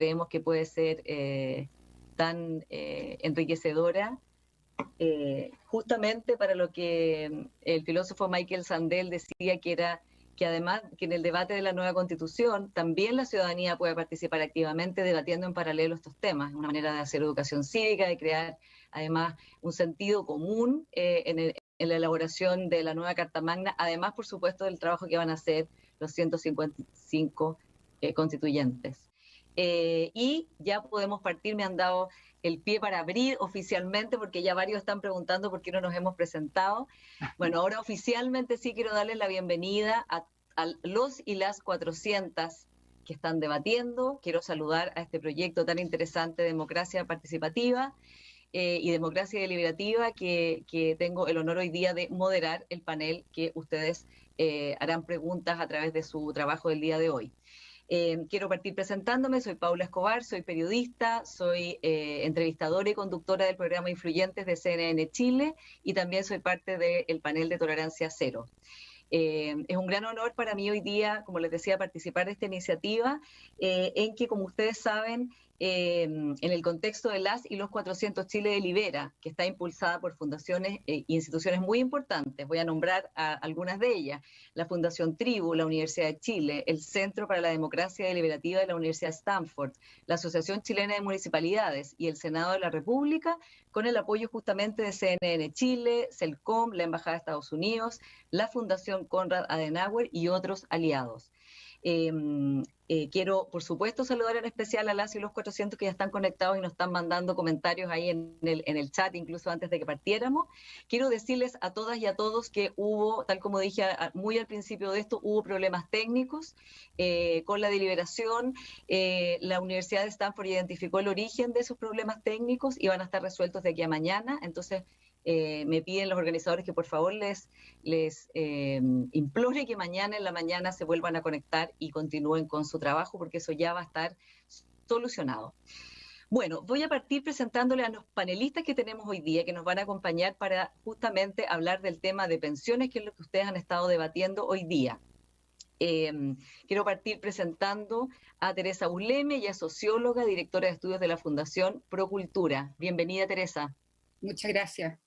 creemos que puede ser tan enriquecedora, justamente para lo que el filósofo Michael Sandel decía, que era que además que en el debate de la nueva Constitución también la ciudadanía puede participar activamente debatiendo en paralelo estos temas. Es una manera de hacer educación cívica, de crear además un sentido común en la elaboración de la nueva Carta Magna, además, por supuesto, del trabajo que van a hacer los 155 constituyentes. Y ya podemos partir, me han dado el pie para abrir oficialmente, porque ya varios están preguntando por qué no nos hemos presentado. Bueno, ahora oficialmente sí quiero darles la bienvenida a los y las 400 que están debatiendo. Quiero saludar a este proyecto tan interesante, Democracia Participativa y Democracia Deliberativa, que tengo el honor hoy día de moderar el panel que ustedes harán preguntas a través de su trabajo del día de hoy. Quiero partir presentándome, soy Paula Escobar, soy periodista, soy entrevistadora y conductora del programa Influyentes de CNN Chile y también soy parte del panel de Tolerancia Cero. Es un gran honor para mí hoy día, como les decía, participar de esta iniciativa, en que, como ustedes saben, en el contexto de las y los 400 Chile Delibera, que está impulsada por fundaciones e instituciones muy importantes. Voy a nombrar a algunas de ellas: la Fundación Tribu, la Universidad de Chile, el Centro para la Democracia Deliberativa de la Universidad de Stanford, la Asociación Chilena de Municipalidades y el Senado de la República, con el apoyo justamente de CNN Chile, CELCOM, la Embajada de Estados Unidos, la Fundación Konrad Adenauer y otros aliados. Quiero, por supuesto, saludar en especial a las y los 400 que ya están conectados y nos están mandando comentarios ahí en el chat, incluso antes de que partiéramos. Quiero decirles a todas y a todos que hubo, tal como dije muy al principio de esto, hubo problemas técnicos con la deliberación. La Universidad de Stanford identificó el origen de esos problemas técnicos y van a estar resueltos de aquí a mañana. Entonces, me piden los organizadores que por favor les implore que mañana en la mañana se vuelvan a conectar y continúen con su trabajo, porque eso ya va a estar solucionado. Bueno, voy a partir presentándole a los panelistas que tenemos hoy día, que nos van a acompañar para justamente hablar del tema de pensiones, que es lo que ustedes han estado debatiendo hoy día. Quiero partir presentando a Teresa Uleme, ella es socióloga, directora de estudios de la Fundación Procultura. Bienvenida, Teresa. Muchas gracias.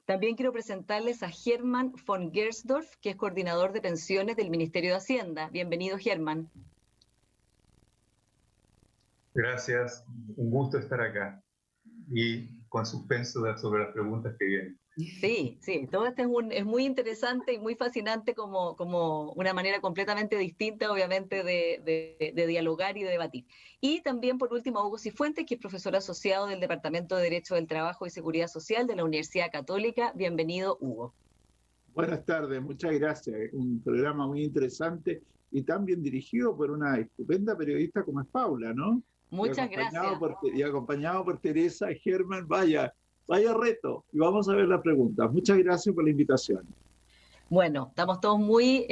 También quiero presentarles a Germán von Gersdorf, que es coordinador de pensiones del Ministerio de Hacienda. Bienvenido, Germán. Gracias, un gusto estar acá y con suspenso sobre las preguntas que vienen. Sí, todo esto es muy interesante y muy fascinante como una manera completamente distinta, obviamente, de dialogar y de debatir. Y también, por último, Hugo Cifuentes, que es profesor asociado del Departamento de Derecho del Trabajo y Seguridad Social de la Universidad Católica. Bienvenido, Hugo. Buenas tardes, muchas gracias. Un programa muy interesante y tan bien dirigido por una estupenda periodista como es Paula, ¿no? Muchas gracias. Y acompañado por Teresa, Germán, vaya reto. Y vamos a ver la pregunta. Muchas gracias por la invitación. Bueno, estamos todos muy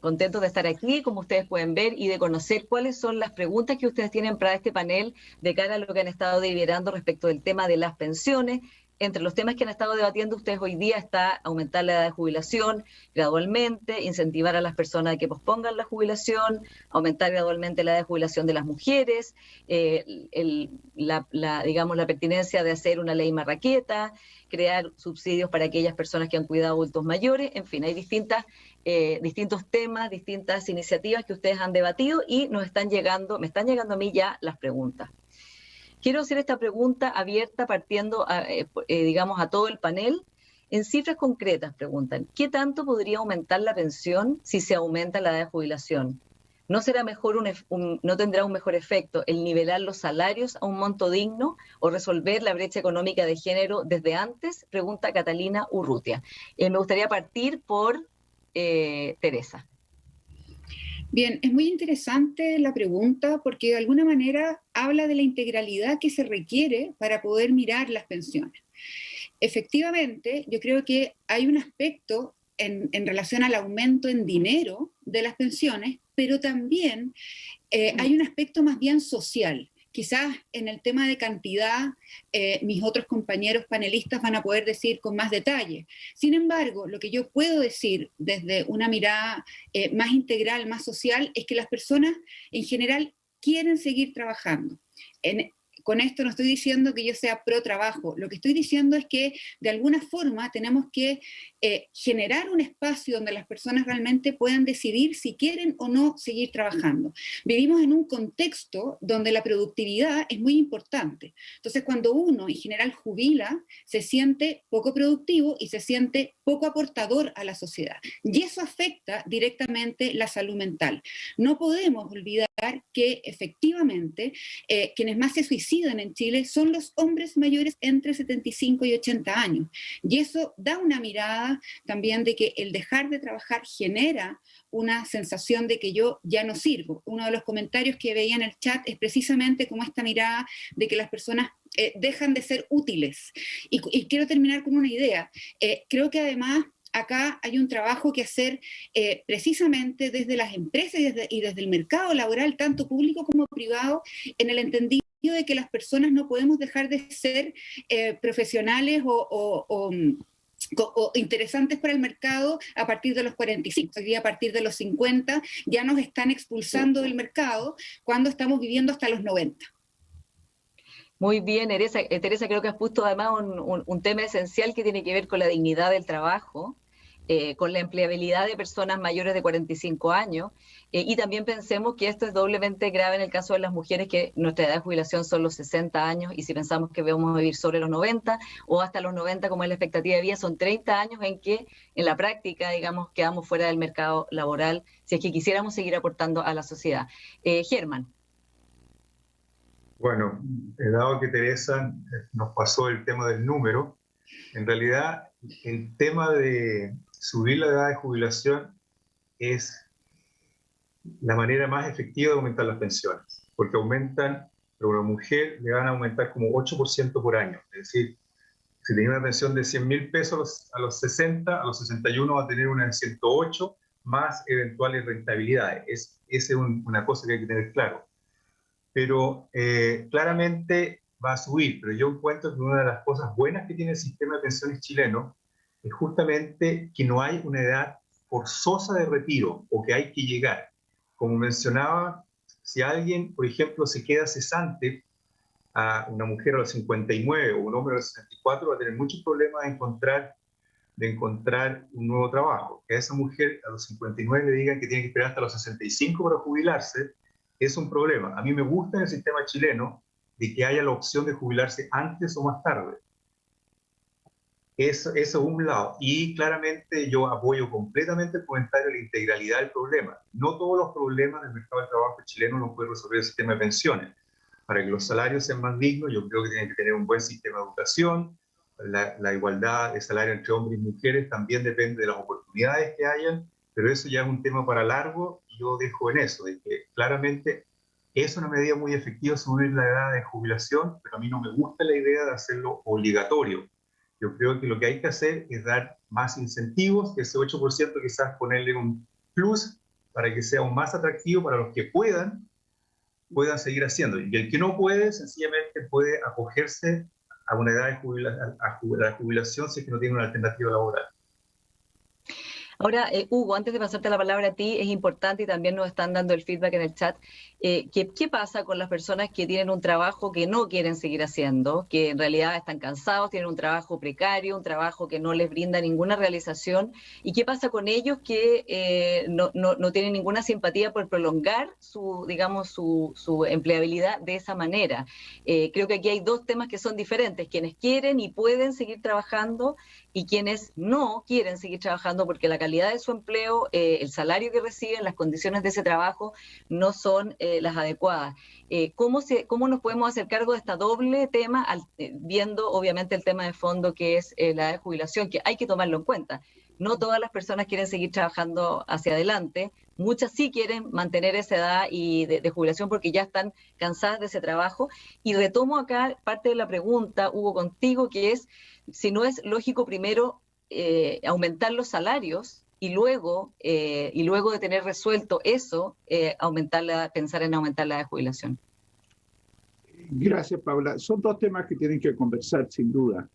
contentos de estar aquí, como ustedes pueden ver, y de conocer cuáles son las preguntas que ustedes tienen para este panel de cara a lo que han estado deliberando respecto del tema de las pensiones. Entre los temas que han estado debatiendo ustedes hoy día está aumentar la edad de jubilación gradualmente, incentivar a las personas a que pospongan la jubilación, aumentar gradualmente la edad de jubilación de las mujeres, digamos, la pertinencia de hacer una ley marraqueta, crear subsidios para aquellas personas que han cuidado adultos mayores. En fin, hay distintos temas, distintas iniciativas que ustedes han debatido y me están llegando a mí ya las preguntas. Quiero hacer esta pregunta abierta partiendo, digamos, a todo el panel. En cifras concretas preguntan, ¿qué tanto podría aumentar la pensión si se aumenta la edad de jubilación? ¿No será mejor no tendrá un mejor efecto el nivelar los salarios a un monto digno o resolver la brecha económica de género desde antes? Pregunta Catalina Urrutia. Me gustaría partir por Teresa. Bien, es muy interesante la pregunta porque de alguna manera habla de la integralidad que se requiere para poder mirar las pensiones. Efectivamente, yo creo que hay un aspecto en relación al aumento en dinero de las pensiones, pero también hay un aspecto más bien social. Quizás en el tema de cantidad, mis otros compañeros panelistas van a poder decir con más detalle. Sin embargo, lo que yo puedo decir desde una mirada más integral, más social, es que las personas en general quieren seguir trabajando. Con esto no estoy diciendo que yo sea pro trabajo, lo que estoy diciendo es que de alguna forma tenemos que generar un espacio donde las personas realmente puedan decidir si quieren o no seguir trabajando. Vivimos en un contexto donde la productividad es muy importante. Entonces, cuando uno en general jubila, se siente poco productivo y se siente poco aportador a la sociedad. Y eso afecta directamente la salud mental. No podemos olvidar que efectivamente quienes más se suicidan en Chile son los hombres mayores entre 75 y 80 años. Y eso da una mirada también de que el dejar de trabajar genera una sensación de que yo ya no sirvo. Uno de los comentarios que veía en el chat es precisamente como esta mirada de que las personas dejan de ser útiles. Y quiero terminar con una idea. Creo que además acá hay un trabajo que hacer precisamente desde las empresas y desde el mercado laboral, tanto público como privado, en el entendido de que las personas no podemos dejar de ser profesionales o interesantes para el mercado a partir de los 45. Hoy día a partir de los 50 ya nos están expulsando del mercado cuando estamos viviendo hasta los 90. Muy bien, Teresa, creo que has puesto además un tema esencial que tiene que ver con la dignidad del trabajo, con la empleabilidad de personas mayores de 45 años, y también pensemos que esto es doblemente grave en el caso de las mujeres, que nuestra edad de jubilación son los 60 años, y si pensamos que vamos a vivir sobre los 90 o hasta los 90 como es la expectativa de vida, son 30 años en que en la práctica, digamos, quedamos fuera del mercado laboral si es que quisiéramos seguir aportando a la sociedad. Germán. Bueno, dado que Teresa nos pasó el tema del número, en realidad el tema de subir la edad de jubilación es la manera más efectiva de aumentar las pensiones, porque aumentan, pero a una mujer le van a aumentar como 8% por año. Es decir, si tenía una pensión de 100.000 pesos a los 60, a los 61 va a tener una de 108, más eventuales rentabilidades. Esa es una cosa que hay que tener claro. Pero claramente va a subir, pero yo encuentro que una de las cosas buenas que tiene el sistema de pensiones chileno es justamente que no hay una edad forzosa de retiro o que hay que llegar. Como mencionaba, si alguien, por ejemplo, se queda cesante, a una mujer a los 59 o un hombre a los 64, va a tener muchos problemas de encontrar un nuevo trabajo. Que a esa mujer a los 59 le digan que tiene que esperar hasta los 65 para jubilarse, es un problema. A mí me gusta en el sistema chileno de que haya la opción de jubilarse antes o más tarde. Eso es un lado. Y claramente yo apoyo completamente el comentario de la integralidad del problema. No todos los problemas del mercado de trabajo chileno los puede resolver el sistema de pensiones. Para que los salarios sean más dignos, yo creo que tienen que tener un buen sistema de educación. La igualdad de salario entre hombres y mujeres también depende de las oportunidades que hayan, pero eso ya es un tema para largo y yo dejo en eso, de que claramente es una medida muy efectiva subir la edad de jubilación, pero a mí no me gusta la idea de hacerlo obligatorio. Yo creo que lo que hay que hacer es dar más incentivos, que ese 8% quizás ponerle un plus para que sea aún más atractivo para los que puedan seguir haciendo. Y el que no puede, sencillamente puede acogerse a una edad de jubilación si es que no tiene una alternativa laboral. Ahora, Hugo, antes de pasarte la palabra a ti, es importante, y también nos están dando el feedback en el chat, ¿qué pasa con las personas que tienen un trabajo que no quieren seguir haciendo, que en realidad están cansados, tienen un trabajo precario, un trabajo que no les brinda ninguna realización? ¿Y qué pasa con ellos que no tienen ninguna simpatía por prolongar su empleabilidad de esa manera? Creo que aquí hay dos temas que son diferentes: quienes quieren y pueden seguir trabajando y quienes no quieren seguir trabajando porque la calidad de su empleo, el salario que reciben, las condiciones de ese trabajo no son las adecuadas. ¿Cómo nos podemos hacer cargo de esta doble tema, viendo obviamente el tema de fondo que es la edad de jubilación, que hay que tomarlo en cuenta? No todas las personas quieren seguir trabajando hacia adelante, muchas sí quieren mantener esa edad de jubilación porque ya están cansadas de ese trabajo. Y retomo acá parte de la pregunta, Hugo, contigo, que es si no es lógico primero aumentar los salarios y luego de tener resuelto eso, pensar en aumentar la edad de jubilación. Gracias, Paula. Son dos temas que tienen que conversar, sin duda,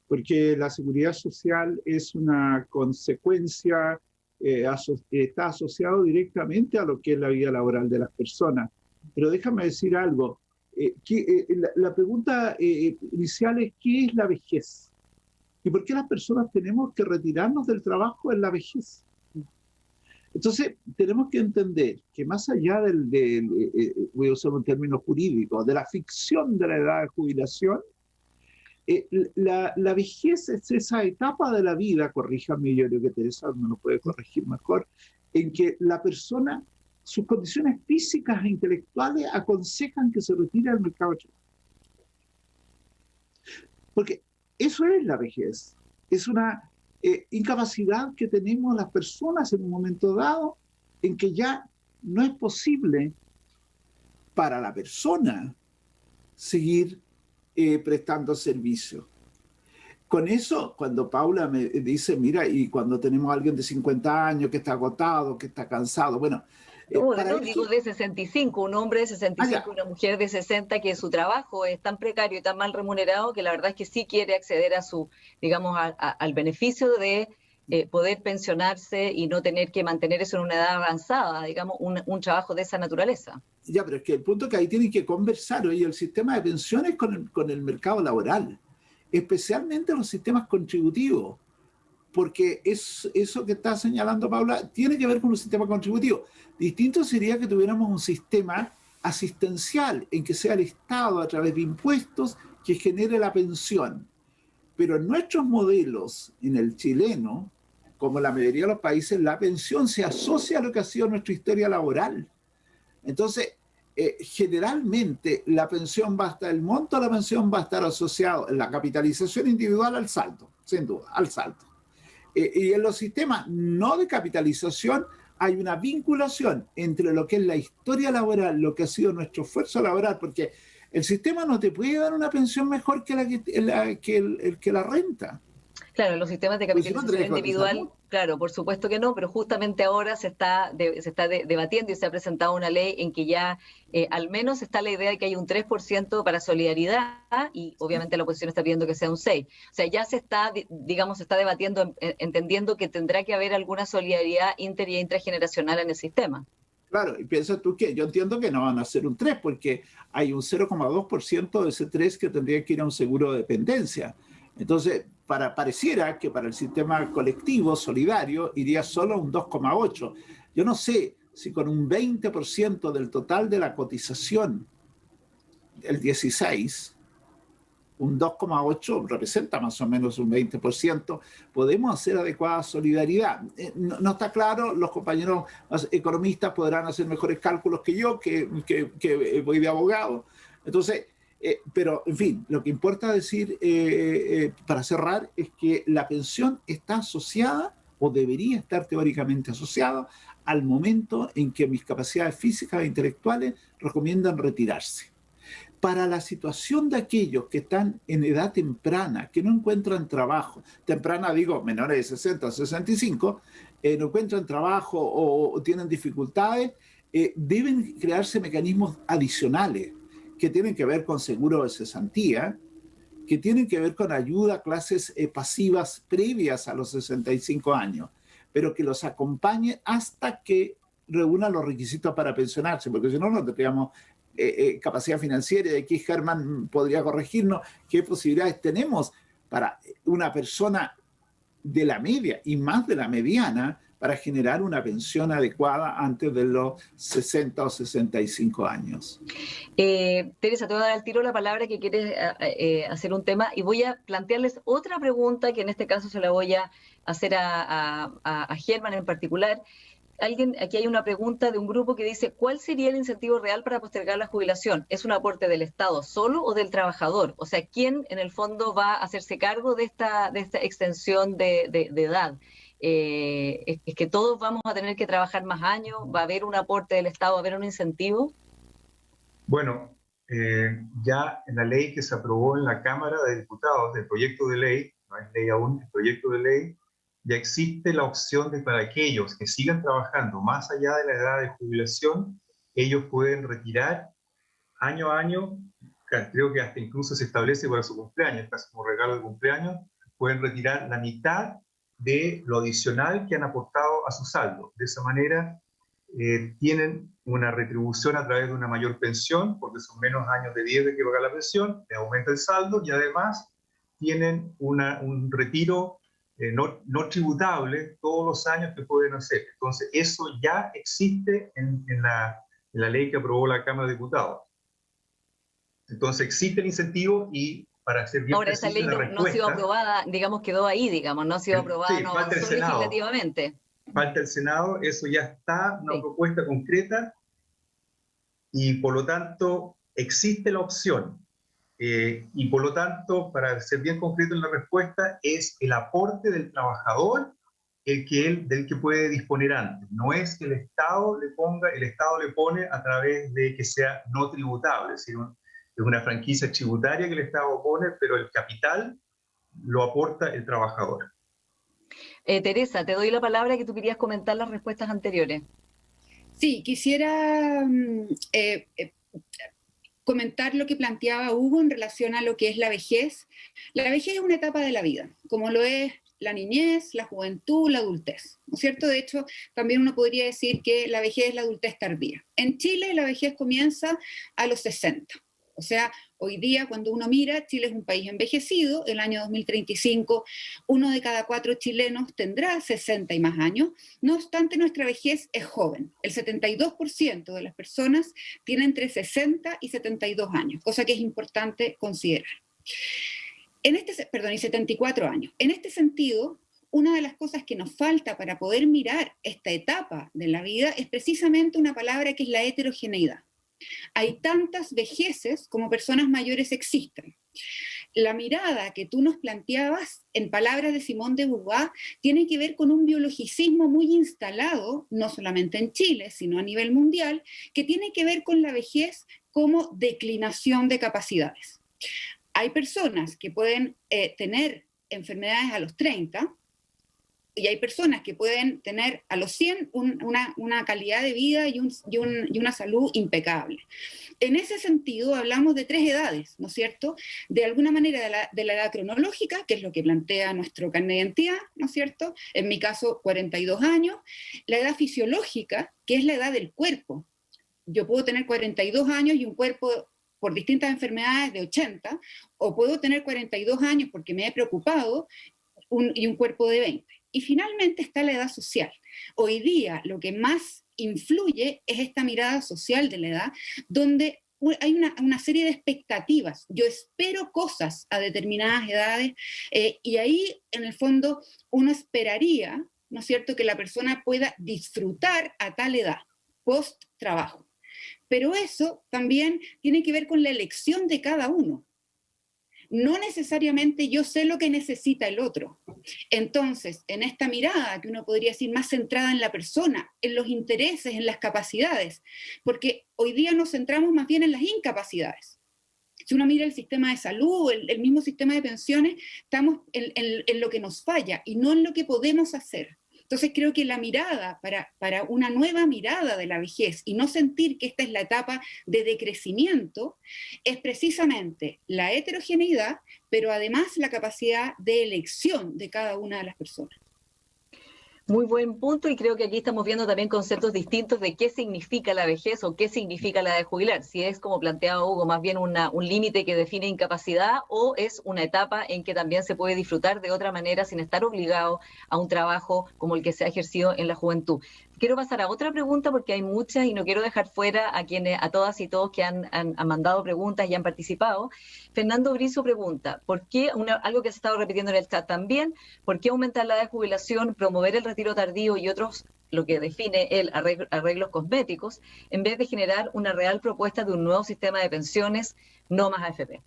porque la seguridad social es una consecuencia, está asociado directamente a lo que es la vida laboral de las personas. pero déjame decir algo. La pregunta inicial es, ¿qué es la vejez? ¿Y por qué las personas tenemos que retirarnos del trabajo en la vejez? Entonces, tenemos que entender que más allá voy a usar un término jurídico, de la ficción de la edad de jubilación, la vejez es esa etapa de la vida, corríjame, yo creo que Teresa me lo puede corregir mejor, en que la persona, sus condiciones físicas e intelectuales aconsejan que se retire del mercado de trabajo. Porque eso es la vejez, es una incapacidad que tenemos las personas en un momento dado en que ya no es posible para la persona seguir prestando servicio. Con eso, cuando Paula me dice, mira, y cuando tenemos a alguien de 50 años que está agotado, que está cansado, bueno... No, digo de 65, un hombre de 65 y una mujer de 60, que su trabajo es tan precario y tan mal remunerado que la verdad es que sí quiere acceder a su, digamos, al beneficio de poder pensionarse y no tener que mantener eso en una edad avanzada, digamos, un trabajo de esa naturaleza. Ya, pero es que el punto es que ahí tienen que conversar, oye, el sistema de pensiones con el mercado laboral, especialmente los sistemas contributivos, porque eso que está señalando Paula tiene que ver con un sistema contributivo. Distinto sería que tuviéramos un sistema asistencial en que sea el Estado a través de impuestos que genere la pensión. Pero en nuestros modelos, en el chileno, como la mayoría de los países, la pensión se asocia a lo que ha sido nuestra historia laboral. Entonces, generalmente la pensión va a estar, el monto de la pensión va a estar asociado en la capitalización individual al saldo, sin duda, al saldo. Y en los sistemas no de capitalización hay una vinculación entre lo que es la historia laboral, lo que ha sido nuestro esfuerzo laboral, porque el sistema no te puede dar una pensión mejor que la renta. Claro, los sistemas de capitalización individual, claro, por supuesto que no, pero justamente ahora se está debatiendo y se ha presentado una ley en que ya al menos está la idea de que hay un 3% para solidaridad y obviamente la oposición está pidiendo que sea un 6%. O sea, ya se está, digamos, se está debatiendo, entendiendo que tendrá que haber alguna solidaridad inter y intrageneracional en el sistema. Claro, y piensas tú que yo entiendo que no van a ser un 3%, porque hay un 0,2% de ese 3% que tendría que ir a un seguro de dependencia. Entonces, pareciera que para el sistema colectivo solidario iría solo un 2,8%. Yo no sé si con un 20% del total de la cotización, el 16%, un 2,8% representa más o menos un 20%, podemos hacer adecuada solidaridad. No está claro, los compañeros economistas podrán hacer mejores cálculos que yo, que voy de abogado. Entonces, pero, en fin, lo que importa decir, para cerrar, es que la pensión está asociada, o debería estar teóricamente asociada, al momento en que mis capacidades físicas e intelectuales recomiendan retirarse. Para la situación de aquellos que están en edad temprana, que no encuentran trabajo, temprana digo menores de 60 o 65, no encuentran trabajo o tienen dificultades, deben crearse mecanismos adicionales que tienen que ver con seguro de cesantía, que tienen que ver con ayuda a clases pasivas previas a los 65 años, pero que los acompañe hasta que reúnan los requisitos para pensionarse, porque si no, no tendríamos capacidad financiera. Y aquí Germán podría corregirnos qué posibilidades tenemos para una persona de la media y más de la mediana para generar una pensión adecuada antes de los 60 o 65 años. Teresa, te voy a dar al tiro la palabra que quieres hacer un tema y voy a plantearles otra pregunta que en este caso se la voy a hacer a Germán en particular. Aquí hay una pregunta de un grupo que dice, ¿cuál sería el incentivo real para postergar la jubilación? ¿Es un aporte del Estado solo o del trabajador? O sea, ¿quién en el fondo va a hacerse cargo de esta extensión de edad? ¿Es que todos vamos a tener que trabajar más años? ¿Va a haber un aporte del Estado? ¿Va a haber un incentivo? Bueno, ya en la ley que se aprobó en la Cámara de Diputados, del proyecto de ley, no es ley aún, el proyecto de ley, ya existe la opción de para aquellos que sigan trabajando más allá de la edad de jubilación, ellos pueden retirar año a año, creo que hasta incluso se establece para su cumpleaños, casi como regalo de cumpleaños, pueden retirar la mitad de lo adicional que han aportado a su saldo. De esa manera tienen una retribución a través de una mayor pensión, porque son menos años de 10 de que pagar la pensión, le aumenta el saldo y además tienen un retiro no tributable todos los años que pueden hacer. Entonces, eso ya existe en la ley que aprobó la Cámara de Diputados. Entonces, existe el incentivo y para ser bien ahora, esa ley no ha sido aprobada, digamos, quedó ahí, digamos, no ha sido aprobada, sí, no avanzó legislativamente. Falta el Senado, eso ya está, una propuesta concreta, y por lo tanto existe la opción. Y por lo tanto, para ser bien concreto en la respuesta, es el aporte del trabajador del que puede disponer antes. No es que el Estado le pone a través de que sea no tributable, es decir, es una franquicia tributaria que el Estado pone, pero el capital lo aporta el trabajador. Teresa, te doy la palabra, que tú querías comentar las respuestas anteriores. Sí, quisiera comentar lo que planteaba Hugo en relación a lo que es la vejez. La vejez es una etapa de la vida, como lo es la niñez, la juventud, la adultez, ¿no es cierto? De hecho, también uno podría decir que la vejez es la adultez tardía. En Chile la vejez comienza a los 60. O sea, hoy día cuando uno mira, Chile es un país envejecido. El año 2035, 1 de cada 4 chilenos tendrá 60 y más años. No obstante, nuestra vejez es joven. El 72% de las personas tienen entre 60 y 72 años, cosa que es importante considerar. Y 74 años. En este sentido, una de las cosas que nos falta para poder mirar esta etapa de la vida es precisamente una palabra que es la heterogeneidad. Hay tantas vejeces como personas mayores existen. La mirada que tú nos planteabas, en palabras de Simone de Beauvoir, tiene que ver con un biologicismo muy instalado, no solamente en Chile, sino a nivel mundial, que tiene que ver con la vejez como declinación de capacidades. Hay personas que pueden tener enfermedades a los 30, y hay personas que pueden tener a los 100 una calidad de vida y una salud impecable. En ese sentido, hablamos de 3 edades, ¿no es cierto? De alguna manera de la edad cronológica, que es lo que plantea nuestro carnet de identidad, ¿no es cierto? En mi caso, 42 años. La edad fisiológica, que es la edad del cuerpo. Yo puedo tener 42 años y un cuerpo por distintas enfermedades de 80, o puedo tener 42 años porque me he preocupado y un cuerpo de 20. Y finalmente está la edad social. Hoy día lo que más influye es esta mirada social de la edad, donde hay una serie de expectativas. Yo espero cosas a determinadas edades y ahí, en el fondo, uno esperaría, ¿no es cierto?, que la persona pueda disfrutar a tal edad, post-trabajo. Pero eso también tiene que ver con la elección de cada uno. No necesariamente yo sé lo que necesita el otro. Entonces, en esta mirada, que uno podría decir más centrada en la persona, en los intereses, en las capacidades, porque hoy día nos centramos más bien en las incapacidades. Si uno mira el sistema de salud, el mismo sistema de pensiones, estamos en lo que nos falla y no en lo que podemos hacer. Entonces creo que la mirada, para una nueva mirada de la vejez y no sentir que esta es la etapa de decrecimiento, es precisamente la heterogeneidad, pero además la capacidad de elección de cada una de las personas. Muy buen punto, y creo que aquí estamos viendo también conceptos distintos de qué significa la vejez o qué significa la de jubilar. Si es, como planteaba Hugo, más bien un límite que define incapacidad, o es una etapa en que también se puede disfrutar de otra manera sin estar obligado a un trabajo como el que se ha ejercido en la juventud. Quiero pasar a otra pregunta porque hay muchas y no quiero dejar fuera a todas y todos que han mandado preguntas y han participado. Fernando Brizo pregunta, ¿por qué, algo que se ha estado repitiendo en el chat también, por qué aumentar la edad de jubilación, promover el retiro tardío y otros, lo que define el arreglos cosméticos, en vez de generar una real propuesta de un nuevo sistema de pensiones, no más AFP?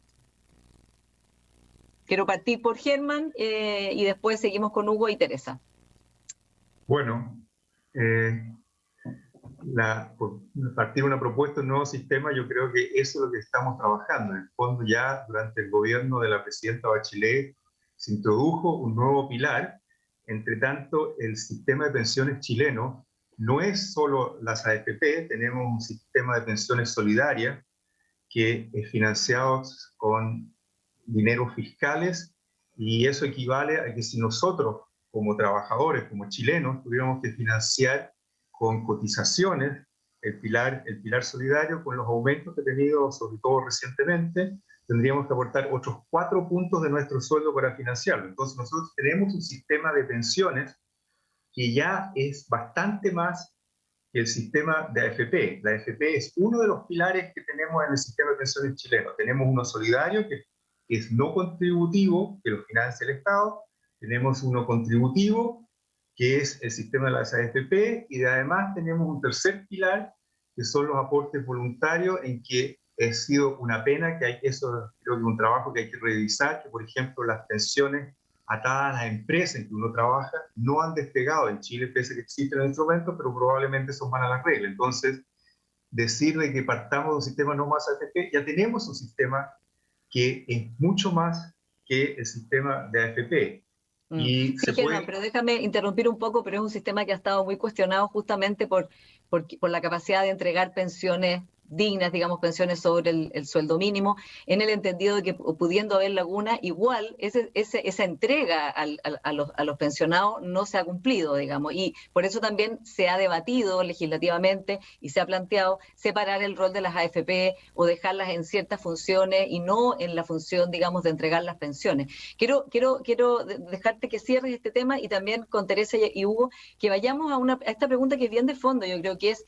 Quiero partir por Germán y después seguimos con Hugo y Teresa. Bueno, por partir de una propuesta de un nuevo sistema, yo creo que eso es lo que estamos trabajando. En el fondo, ya durante el gobierno de la presidenta Bachelet se introdujo un nuevo pilar. Entre tanto, el sistema de pensiones chileno no es solo las AFP, tenemos un sistema de pensiones solidarias que es financiado con dineros fiscales, y eso equivale a que si nosotros, como trabajadores, como chilenos, tuviéramos que financiar con cotizaciones el pilar solidario, con los aumentos que ha tenido, sobre todo recientemente, tendríamos que aportar otros 4 puntos de nuestro sueldo para financiarlo. Entonces nosotros tenemos un sistema de pensiones que ya es bastante más que el sistema de AFP. La AFP es uno de los pilares que tenemos en el sistema de pensiones chileno. Tenemos uno solidario, que es no contributivo, que lo financia el Estado. Tenemos uno contributivo, que es el sistema de las AFP, y además tenemos un tercer pilar, que son los aportes voluntarios, en que ha sido una pena que eso creo que es un trabajo que hay que revisar, que por ejemplo las pensiones atadas a las empresas en que uno trabaja no han despegado en Chile, pese a que existen instrumentos, pero probablemente son van a la regla. Entonces, decirle que partamos de un sistema no más AFP, ya tenemos un sistema que es mucho más que el sistema de AFP. Y sí, Germán, pero déjame interrumpir un poco, pero es un sistema que ha estado muy cuestionado justamente por la capacidad de entregar pensiones dignas, digamos, pensiones sobre el sueldo mínimo, en el entendido de que pudiendo haber laguna, igual esa entrega a los pensionados no se ha cumplido, digamos, y por eso también se ha debatido legislativamente y se ha planteado separar el rol de las AFP o dejarlas en ciertas funciones y no en la función, digamos, de entregar las pensiones. Quiero dejarte que cierres este tema y también con Teresa y Hugo que vayamos a esta pregunta que es bien de fondo, yo creo que es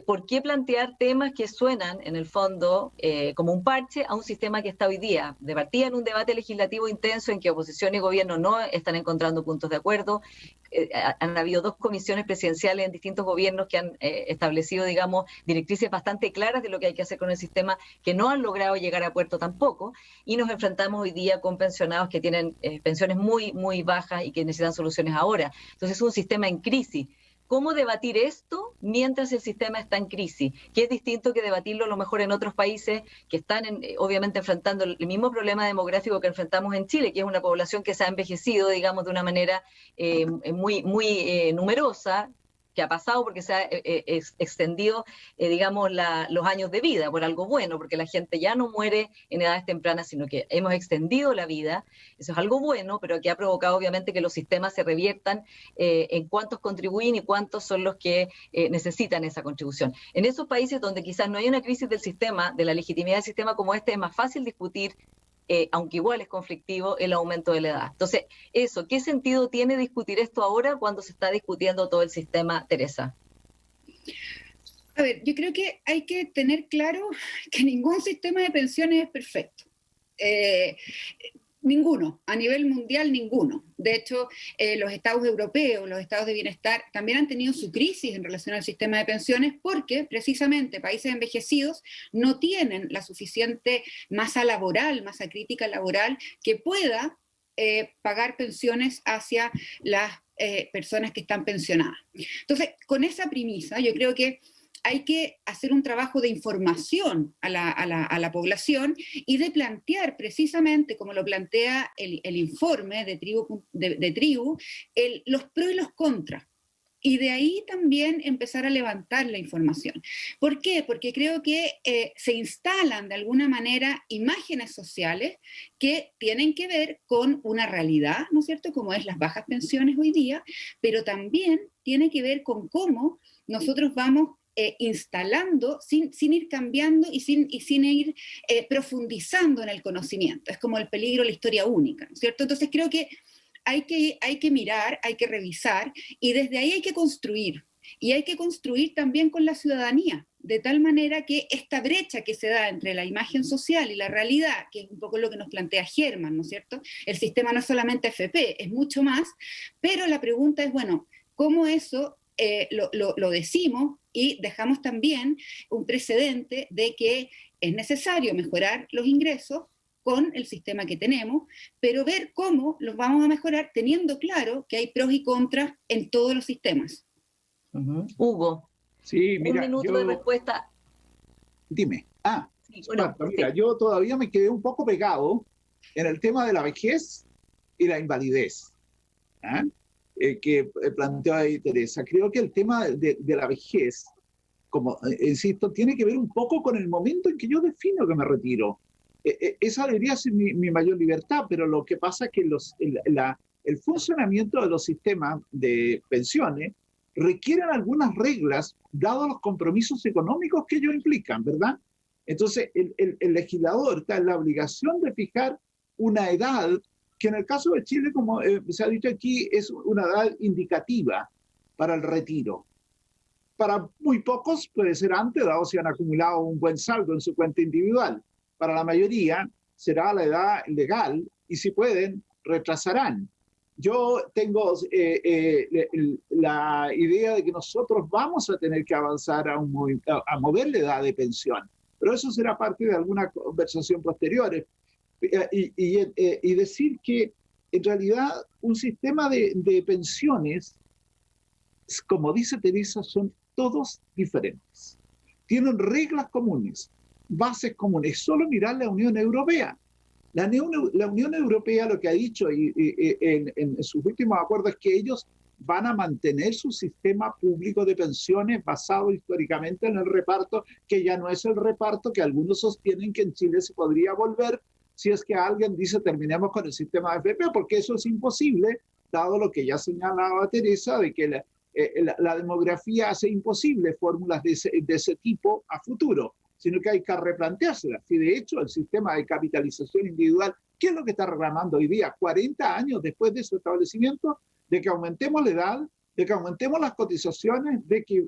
¿por qué plantear temas que suenan, en el fondo, como un parche a un sistema que está hoy día? De partida en un debate legislativo intenso en que oposición y gobierno no están encontrando puntos de acuerdo. Han habido 2 comisiones presidenciales en distintos gobiernos que han establecido, digamos, directrices bastante claras de lo que hay que hacer con el sistema, que no han logrado llegar a puerto tampoco, y nos enfrentamos hoy día con pensionados que tienen pensiones muy, muy bajas y que necesitan soluciones ahora. Entonces es un sistema en crisis. ¿Cómo debatir esto mientras el sistema está en crisis? Que es distinto que debatirlo a lo mejor en otros países que están obviamente enfrentando el mismo problema demográfico que enfrentamos en Chile, que es una población que se ha envejecido, digamos, de una manera muy numerosa, que ha pasado porque se ha extendido, digamos, los años de vida por algo bueno, porque la gente ya no muere en edades tempranas, sino que hemos extendido la vida. Eso es algo bueno, pero que ha provocado obviamente que los sistemas se reviertan en cuántos contribuyen y cuántos son los que necesitan esa contribución. En esos países donde quizás no hay una crisis del sistema, de la legitimidad del sistema como este, es más fácil discutir, aunque igual es conflictivo, el aumento de la edad. Entonces, ¿qué sentido tiene discutir esto ahora cuando se está discutiendo todo el sistema, Teresa? A ver, yo creo que hay que tener claro que ningún sistema de pensiones es perfecto. Ninguno, a nivel mundial ninguno. De hecho, los estados europeos, los estados de bienestar, también han tenido su crisis en relación al sistema de pensiones porque precisamente países envejecidos no tienen la suficiente masa laboral, masa crítica laboral que pueda pagar pensiones hacia las personas que están pensionadas. Entonces, con esa premisa, yo creo que hay que hacer un trabajo de información a la población y de plantear precisamente, como lo plantea el informe de Tribu, los pros y los contras. Y de ahí también empezar a levantar la información. ¿Por qué? Porque creo que se instalan de alguna manera imágenes sociales que tienen que ver con una realidad, ¿no es cierto?, como es las bajas pensiones hoy día, pero también tiene que ver con cómo nosotros vamos instalando sin ir cambiando y sin ir profundizando en el conocimiento. Es como el peligro de la historia única, ¿no es cierto? Entonces creo que hay que mirar, hay que revisar y desde ahí hay que construir. Y hay que construir también con la ciudadanía, de tal manera que esta brecha que se da entre la imagen social y la realidad, que es un poco lo que nos plantea Germán, ¿no es cierto? El sistema no es solamente FP, es mucho más, pero la pregunta es, bueno, ¿cómo eso lo decimos y dejamos también un precedente de que es necesario mejorar los ingresos con el sistema que tenemos, pero ver cómo los vamos a mejorar teniendo claro que hay pros y contras en todos los sistemas? Hugo, sí, mira, un minuto de respuesta. Dime. Sí, bueno, mira, yo todavía me quedé un poco pegado en el tema de la vejez y la invalidez, que planteó ahí Teresa. Creo que el tema de la vejez, como insisto, tiene que ver un poco con el momento en que yo defino que me retiro. Esa debería ser mi mayor libertad, pero lo que pasa es que el funcionamiento de los sistemas de pensiones requieren algunas reglas, dados los compromisos económicos que ellos implican, ¿verdad? Entonces, el legislador está en la obligación de fijar una edad que en el caso de Chile, como se ha dicho aquí, es una edad indicativa para el retiro. Para muy pocos puede ser antes, dado si han acumulado un buen saldo en su cuenta individual. Para la mayoría será la edad legal y si pueden, retrasarán. Yo tengo la idea de que nosotros vamos a tener que avanzar a mover la edad de pensión, pero eso será parte de alguna conversación posterior. Y decir que en realidad un sistema de pensiones, como dice Teresa, son todos diferentes. Tienen reglas comunes, bases comunes. Solo mirar la Unión Europea. La Unión Europea lo que ha dicho en sus últimos acuerdos es que ellos van a mantener su sistema público de pensiones basado históricamente en el reparto, que ya no es el reparto que algunos sostienen que en Chile se podría volver si es que alguien dice terminemos con el sistema de AFP, porque eso es imposible, dado lo que ya señalaba Teresa, de que la demografía hace imposible fórmulas de ese tipo a futuro, sino que hay que replanteárselas. Y de hecho el sistema de capitalización individual, ¿qué es lo que está reclamando hoy día? 40 años después de su establecimiento, de que aumentemos la edad, de que aumentemos las cotizaciones, de que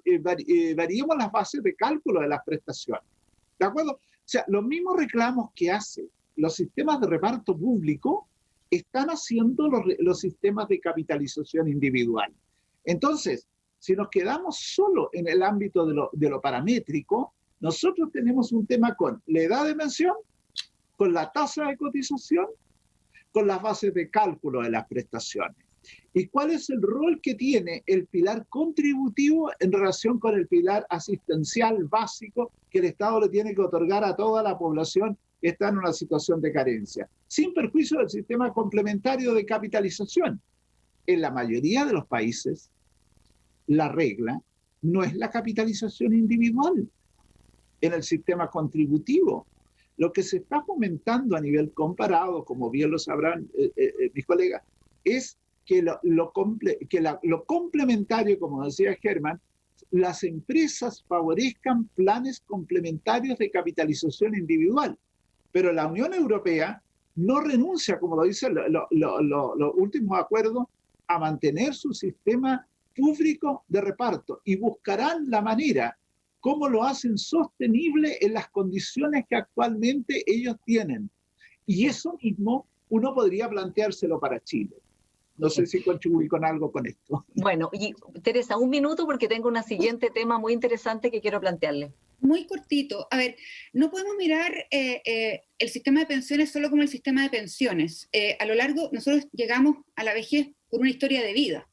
variemos las bases de cálculo de las prestaciones. ¿De acuerdo? O sea, los mismos reclamos que hacen los sistemas de reparto público están haciendo los sistemas de capitalización individual. Entonces, si nos quedamos solo en el ámbito de lo paramétrico, nosotros tenemos un tema con la edad de pensión, con la tasa de cotización, con las bases de cálculo de las prestaciones. ¿Y cuál es el rol que tiene el pilar contributivo en relación con el pilar asistencial básico que el Estado le tiene que otorgar a toda la población que está en una situación de carencia, sin perjuicio del sistema complementario de capitalización? En la mayoría de los países, la regla no es la capitalización individual en el sistema contributivo. Lo que se está fomentando a nivel comparado, como bien lo sabrán mis colegas, es que lo complementario, como decía Germán, las empresas favorezcan planes complementarios de capitalización individual. Pero la Unión Europea no renuncia, como lo dicen los últimos acuerdos, a mantener su sistema público de reparto y buscarán la manera cómo lo hacen sostenible en las condiciones que actualmente ellos tienen. Y eso mismo uno podría planteárselo para Chile. No sé si contribuí con algo con esto. Bueno, y Teresa, un minuto porque tengo un siguiente tema muy interesante que quiero plantearle. Muy cortito. A ver, no podemos mirar el sistema de pensiones solo como el sistema de pensiones. A lo largo, nosotros llegamos a la vejez por una historia de vida.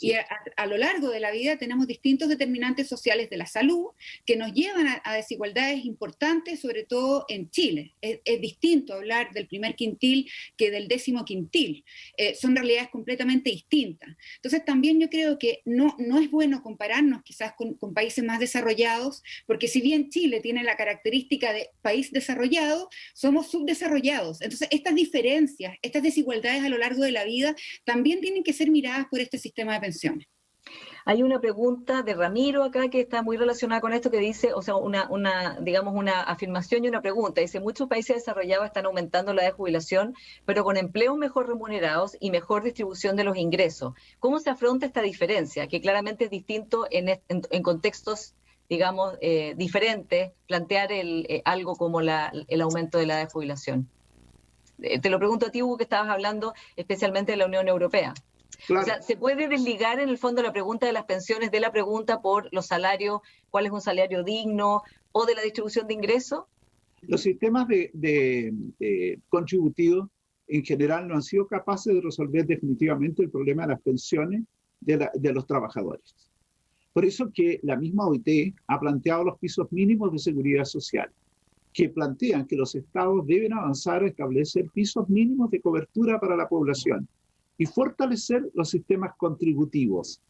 Y a lo largo de la vida tenemos distintos determinantes sociales de la salud que nos llevan a desigualdades importantes, sobre todo en Chile. Es distinto hablar del primer quintil que del 10º quintil. Son realidades completamente distintas. Entonces también yo creo que no es bueno compararnos quizás con países más desarrollados, porque si bien Chile tiene la característica de país desarrollado, somos subdesarrollados. Entonces estas diferencias, estas desigualdades a lo largo de la vida también tienen que ser miradas por este sistema de pensiones. Hay una pregunta de Ramiro acá que está muy relacionada con esto, que dice, o sea, digamos una afirmación y una pregunta. Dice, muchos países desarrollados están aumentando la edad de jubilación, pero con empleos mejor remunerados y mejor distribución de los ingresos. ¿Cómo se afronta esta diferencia? Que claramente es distinto en contextos, digamos, diferentes, plantear algo como el aumento de la edad de jubilación. Te lo pregunto a ti, Hugo, que estabas hablando especialmente de la Unión Europea. Claro. O sea, ¿se puede desligar en el fondo la pregunta de las pensiones de la pregunta por los salarios, cuál es un salario digno, o de la distribución de ingresos? Los sistemas de contributivos en general no han sido capaces de resolver definitivamente el problema de las pensiones de los trabajadores. Por eso que la misma OIT ha planteado los pisos mínimos de seguridad social, que plantean que los estados deben avanzar a establecer pisos mínimos de cobertura para la población y fortalecer los sistemas contributivos,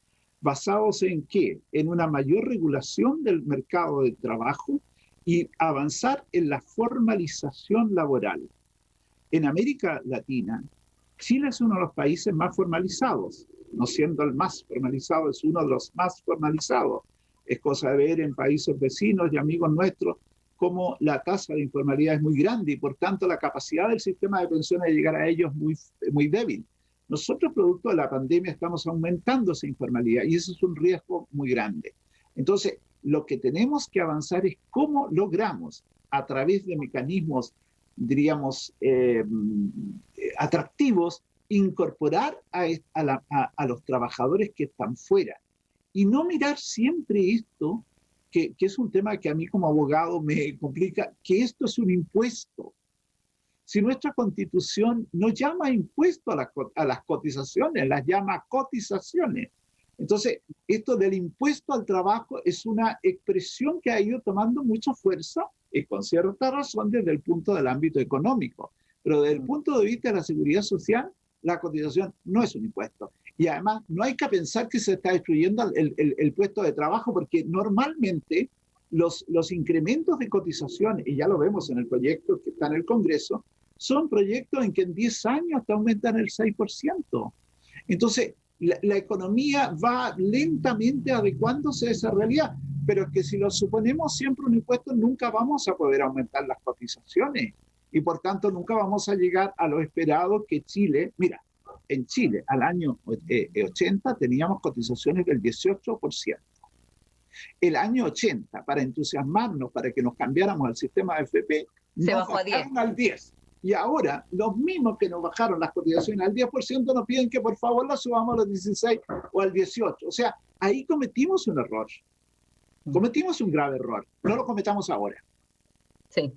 basados en ¿qué? En una mayor regulación del mercado de trabajo y avanzar en la formalización laboral. En América Latina, Chile es uno de los países más formalizados. no siendo el más formalizado, es uno de los más formalizados. Es cosa de ver en países vecinos y amigos nuestros cómo la tasa de informalidad es muy grande y por tanto la capacidad del sistema de pensiones de llegar a ellos es muy débil. Nosotros, producto de la pandemia, estamos aumentando esa informalidad y eso es un riesgo muy grande. Entonces, lo que tenemos que avanzar es cómo logramos, a través de mecanismos, diríamos, atractivos, incorporar a los trabajadores que están fuera. Y no mirar siempre esto, que es un tema que a mí como abogado me complica, que esto es un impuesto. Si nuestra Constitución no llama impuesto a las cotizaciones, las llama cotizaciones. Entonces, esto del impuesto al trabajo es una expresión que ha ido tomando mucha fuerza y con cierta razón desde el punto del ámbito económico. Pero desde el punto de vista de la seguridad social, la cotización no es un impuesto. Y además, no hay que pensar que se está destruyendo el puesto de trabajo, porque normalmente los incrementos de cotización, y ya lo vemos en el proyecto que está en el Congreso, son proyectos en que en 10 años te aumentan el 6%. Entonces, la economía va lentamente adecuándose a esa realidad, pero es que si lo suponemos siempre un impuesto, nunca vamos a poder aumentar las cotizaciones y por tanto nunca vamos a llegar a lo esperado que Chile, mira, en Chile al año 80 teníamos cotizaciones del 18%. El año 80, para entusiasmarnos, para que nos cambiáramos al sistema de FP, se nos bajó a 10. Al 10. Y ahora, los mismos que nos bajaron las cotizaciones al 10% nos piden que por favor las subamos a los 16 o al 18. O sea, ahí cometimos un error. Cometimos un grave error. No lo cometamos ahora. Sí.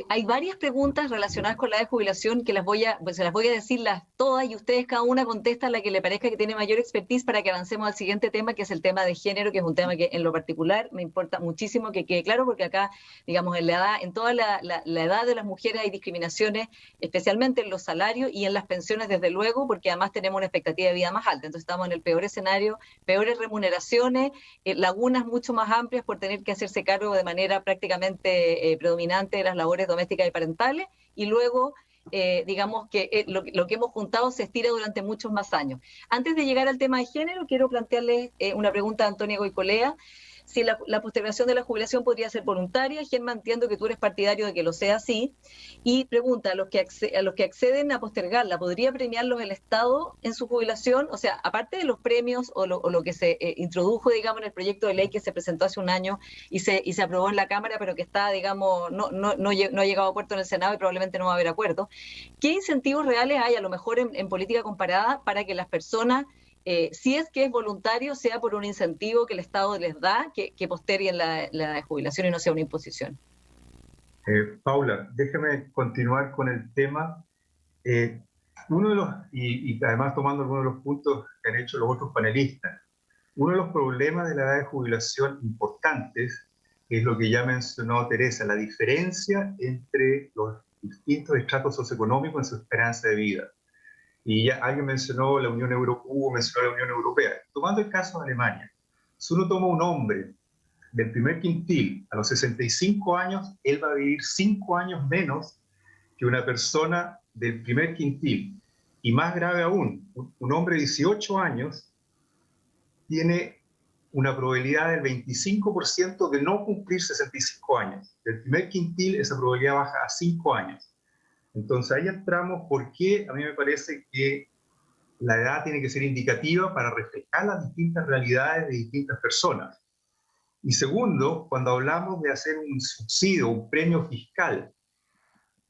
Hay varias preguntas relacionadas con la de jubilación que se las voy a decir todas y ustedes cada una contesta la que le parezca que tiene mayor expertise para que avancemos al siguiente tema, que es el tema de género, que es un tema que en lo particular me importa muchísimo que quede claro, porque acá, digamos, en toda la edad de las mujeres hay discriminaciones, especialmente en los salarios y en las pensiones, desde luego, porque además tenemos una expectativa de vida más alta. Entonces estamos en el peor escenario, peores remuneraciones, lagunas mucho más amplias por tener que hacerse cargo de manera prácticamente predominante de las labores domésticas y parentales, y luego, digamos que lo que hemos juntado se estira durante muchos más años. Antes de llegar al tema de género, quiero plantearles una pregunta a Antonia Goicolea. Si la postergación de la jubilación podría ser voluntaria. Gemma, entiendo que tú eres partidario de que lo sea así. Y pregunta, a los que acceden a postergarla, ¿podría premiarlos el Estado en su jubilación? O sea, aparte de los premios o lo que se introdujo, digamos, en el proyecto de ley que se presentó hace un año y se aprobó en la Cámara, pero que está, digamos, no ha llegado a puerto en el Senado y probablemente no va a haber acuerdo. ¿Qué incentivos reales hay, a lo mejor en política comparada, para que las personas, si es que es voluntario, sea por un incentivo que el Estado les da, que posterguen la jubilación y no sea una imposición? Paula, déjame continuar con el tema. Uno de los, y además tomando algunos de los puntos que han hecho los otros panelistas, uno de los problemas de la edad de jubilación importantes es lo que ya mencionó Teresa, la diferencia entre los distintos estratos socioeconómicos en su esperanza de vida. Y ya alguien mencionó la Unión Europea. Tomando el caso de Alemania, si uno toma un hombre del primer quintil a los 65 años, él va a vivir 5 años menos que una persona del primer quintil. Y más grave aún, un hombre de 18 años tiene una probabilidad del 25% de no cumplir 65 años. Del primer quintil esa probabilidad baja a 5 años. Entonces ahí entramos porque a mí me parece que la edad tiene que ser indicativa para reflejar las distintas realidades de distintas personas. Y segundo, cuando hablamos de hacer un subsidio, un premio fiscal,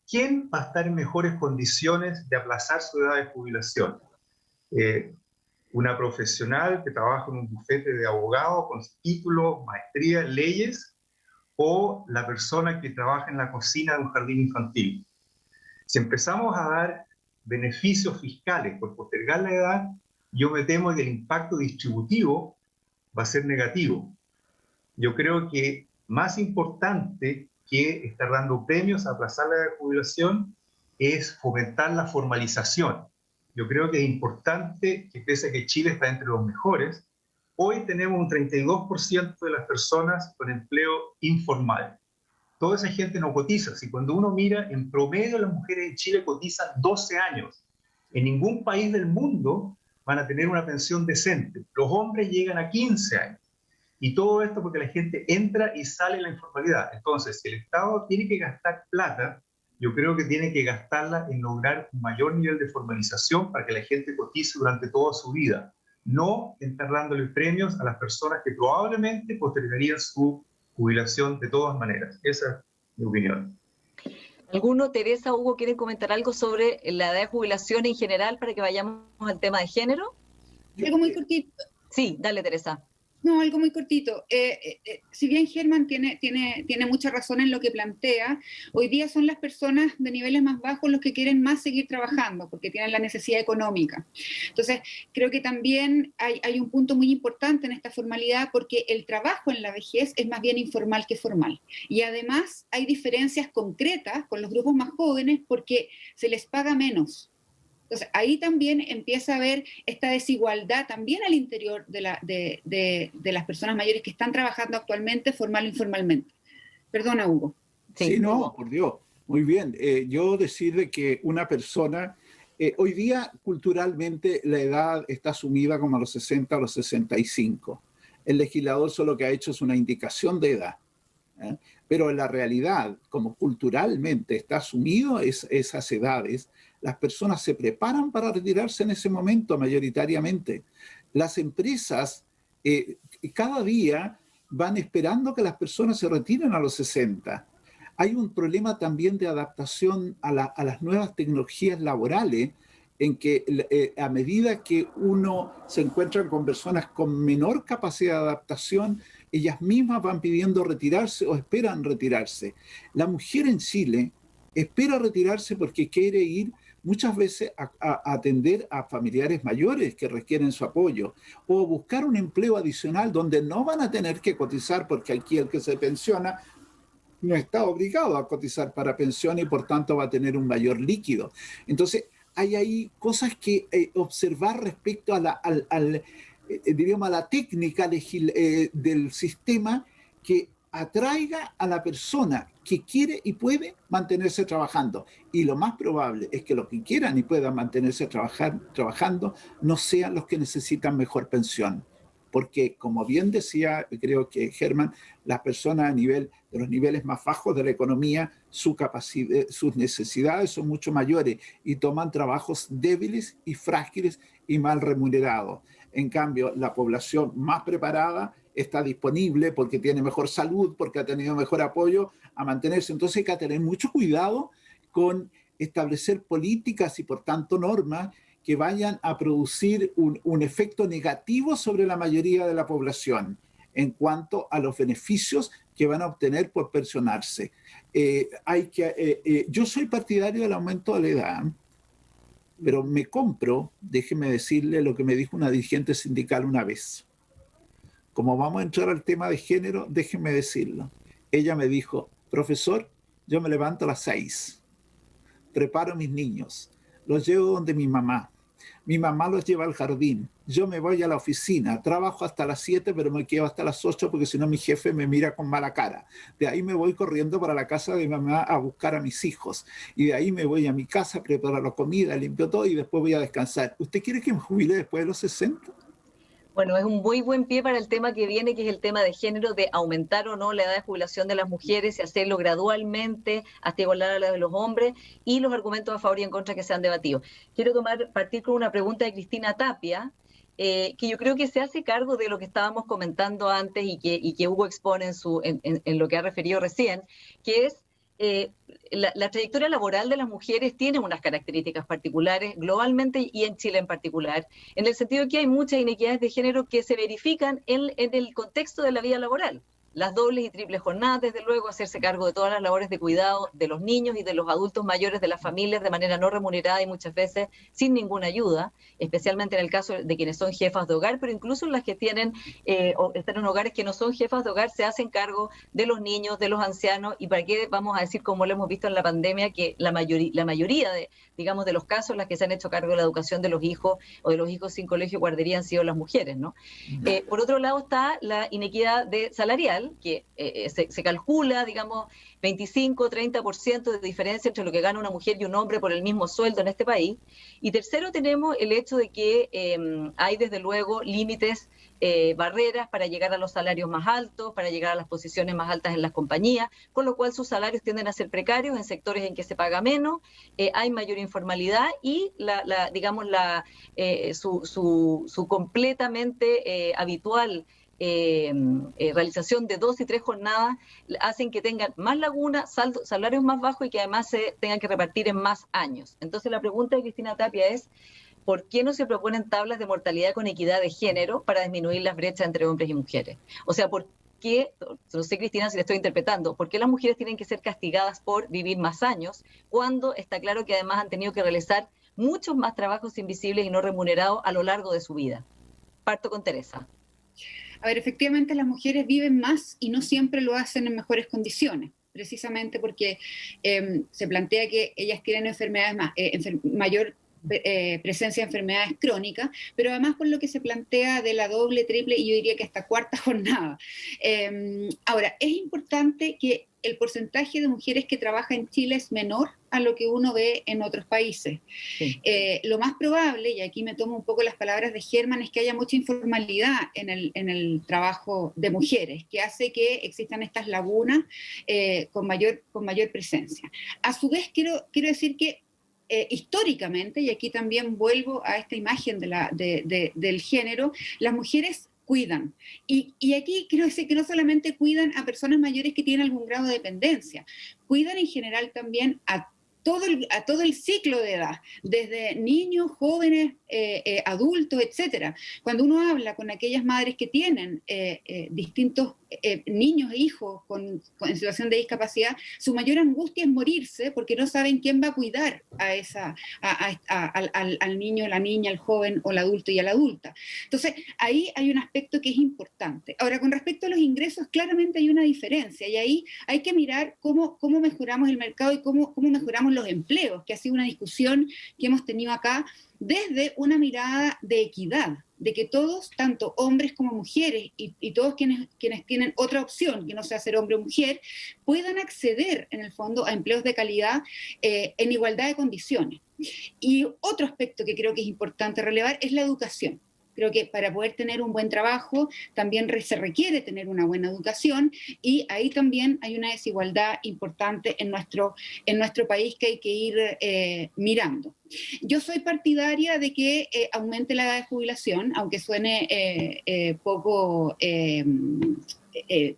¿quién va a estar en mejores condiciones de aplazar su edad de jubilación? ¿Una profesional que trabaja en un bufete de abogados con título, maestría en leyes, o la persona que trabaja en la cocina de un jardín infantil? Si empezamos a dar beneficios fiscales por postergar la edad, yo me temo que el impacto distributivo va a ser negativo. Yo creo que más importante que estar dando premios a aplazar la edad de jubilación es fomentar la formalización. Yo creo que es importante que, pese a que Chile está entre los mejores, hoy tenemos un 32% de las personas con empleo informal. Toda esa gente no cotiza. Si cuando uno mira, en promedio las mujeres en Chile cotizan 12 años. En ningún país del mundo van a tener una pensión decente. Los hombres llegan a 15 años. Y todo esto porque la gente entra y sale en la informalidad. Entonces, si el Estado tiene que gastar plata, yo creo que tiene que gastarla en lograr un mayor nivel de formalización para que la gente cotice durante toda su vida, no enterrándole premios a las personas que probablemente postergarían su jubilación de todas maneras. Esa es mi opinión. ¿Alguno, Teresa, Hugo, quieren comentar algo sobre la edad de jubilación en general para que vayamos al tema de género? Algo muy cortito. Sí, dale, Teresa. No, algo muy cortito. Si bien Germán tiene mucha razón en lo que plantea, hoy día son las personas de niveles más bajos los que quieren más seguir trabajando porque tienen la necesidad económica. Entonces, creo que también hay un punto muy importante en esta formalidad porque el trabajo en la vejez es más bien informal que formal. Y además hay diferencias concretas con los grupos más jóvenes porque se les paga menos. Entonces, ahí también empieza a haber esta desigualdad también al interior de las personas mayores que están trabajando actualmente, formal o informalmente. Perdona, Hugo. Sí, no, por Dios. Muy bien. Yo decir que una persona, hoy día culturalmente la edad está asumida como a los 60 o los 65. El legislador solo que ha hecho es una indicación de edad. Pero en la realidad, como culturalmente está asumido esas edades, las personas se preparan para retirarse en ese momento mayoritariamente. Las empresas cada día van esperando que las personas se retiren a los 60. Hay un problema también de adaptación a las nuevas tecnologías laborales, en que a medida que uno se encuentra con personas con menor capacidad de adaptación, ellas mismas van pidiendo retirarse o esperan retirarse. La mujer en Chile espera retirarse porque quiere ir muchas veces a atender a familiares mayores que requieren su apoyo o buscar un empleo adicional donde no van a tener que cotizar porque aquí el que se pensiona no está obligado a cotizar para pensión y por tanto va a tener un mayor líquido. Entonces, hay ahí cosas que observar respecto a diríamos, a la técnica del sistema que atraiga a la persona que quiere y puede mantenerse trabajando. Y lo más probable es que los que quieran y puedan mantenerse trabajando no sean los que necesitan mejor pensión. Porque, como bien decía, creo que Germán, las personas de los niveles más bajos de la economía, sus necesidades son mucho mayores y toman trabajos débiles y frágiles y mal remunerados. En cambio, la población más preparada está disponible porque tiene mejor salud, porque ha tenido mejor apoyo a mantenerse. Entonces hay que tener mucho cuidado con establecer políticas y, por tanto, normas que vayan a producir un efecto negativo sobre la mayoría de la población en cuanto a los beneficios que van a obtener por pensionarse. Yo soy partidario del aumento de la edad, pero me compro, déjeme decirle lo que me dijo una dirigente sindical una vez. Como vamos a entrar al tema de género, déjeme decirlo. Ella me dijo, profesor, yo me levanto a las 6, preparo a mis niños, los llevo donde mi mamá los lleva al jardín, yo me voy a la oficina, trabajo hasta las 7, pero me quedo hasta las 8 porque si no mi jefe me mira con mala cara. De ahí me voy corriendo para la casa de mi mamá a buscar a mis hijos. Y de ahí me voy a mi casa, preparo la comida, limpio todo y después voy a descansar. ¿Usted quiere que me jubile después de los 60? Bueno, es un muy buen pie para el tema que viene, que es el tema de género, de aumentar o no la edad de jubilación de las mujeres y hacerlo gradualmente hasta igualar a la de los hombres y los argumentos a favor y en contra que se han debatido. Quiero partir con una pregunta de Cristina Tapia, que yo creo que se hace cargo de lo que estábamos comentando antes y que Hugo expone en lo que ha referido recién, que es la trayectoria laboral de las mujeres tiene unas características particulares globalmente y en Chile en particular, en el sentido de que hay muchas inequidades de género que se verifican en el contexto de la vida laboral. Las dobles y triples jornadas, desde luego, hacerse cargo de todas las labores de cuidado de los niños y de los adultos mayores de las familias de manera no remunerada y muchas veces sin ninguna ayuda, especialmente en el caso de quienes son jefas de hogar, pero incluso las que tienen o están en hogares que no son jefas de hogar, se hacen cargo de los niños, de los ancianos, y para qué vamos a decir, como lo hemos visto en la pandemia, que la mayoría de los casos, las que se han hecho cargo de la educación de los hijos o de los hijos sin colegio y guardería han sido las mujeres, ¿no? Por otro lado está la inequidad salarial, laboral, que se calcula, digamos, 25-30% de diferencia entre lo que gana una mujer y un hombre por el mismo sueldo en este país. Y tercero, tenemos el hecho de que hay desde luego límites, barreras para llegar a los salarios más altos, para llegar a las posiciones más altas en las compañías, con lo cual sus salarios tienden a ser precarios en sectores en que se paga menos, hay mayor informalidad y su completamente habitual realización de 2 y 3 jornadas hacen que tengan más lagunas, salarios más bajos y que además se tengan que repartir en más años. Entonces la pregunta de Cristina Tapia es: ¿por qué no se proponen tablas de mortalidad con equidad de género para disminuir las brechas entre hombres y mujeres? O sea, ¿por qué, no sé, Cristina, si le estoy interpretando, por qué las mujeres tienen que ser castigadas por vivir más años cuando está claro que además han tenido que realizar muchos más trabajos invisibles y no remunerados a lo largo de su vida? Parto con Teresa. A ver, efectivamente las mujeres viven más y no siempre lo hacen en mejores condiciones, precisamente porque se plantea que ellas tienen enfermedades mayor presencia de enfermedades crónicas, pero además con lo que se plantea de la doble, triple y yo diría que hasta cuarta jornada. Ahora, es importante que el porcentaje de mujeres que trabaja en Chile es menor a lo que uno ve en otros países. Sí. Lo más probable, y aquí me tomo un poco las palabras de Germán, es que haya mucha informalidad en el trabajo de mujeres, que hace que existan estas lagunas con mayor presencia. A su vez, quiero decir que históricamente, y aquí también vuelvo a esta imagen del género, las mujeres cuidan. Y aquí quiero decir que no solamente cuidan a personas mayores que tienen algún grado de dependencia, cuidan en general también a todo el ciclo de edad, desde niños, jóvenes, adultos, etcétera. Cuando uno habla con aquellas madres que tienen distintos niños e hijos en situación de discapacidad, su mayor angustia es morirse porque no saben quién va a cuidar al niño, la niña, al joven o al adulto y a la adulta. Entonces, ahí hay un aspecto que es importante. Ahora, con respecto a los ingresos, claramente hay una diferencia y ahí hay que mirar cómo mejoramos el mercado y cómo mejoramos los empleos, que ha sido una discusión que hemos tenido acá desde una mirada de equidad, de que todos, tanto hombres como mujeres y todos quienes tienen otra opción, que no sea ser hombre o mujer, puedan acceder en el fondo a empleos de calidad en igualdad de condiciones. Y otro aspecto que creo que es importante relevar es la educación. Creo que para poder tener un buen trabajo también se requiere tener una buena educación y ahí también hay una desigualdad importante en nuestro país que hay que ir mirando. Yo soy partidaria de que aumente la edad de jubilación, aunque suene poco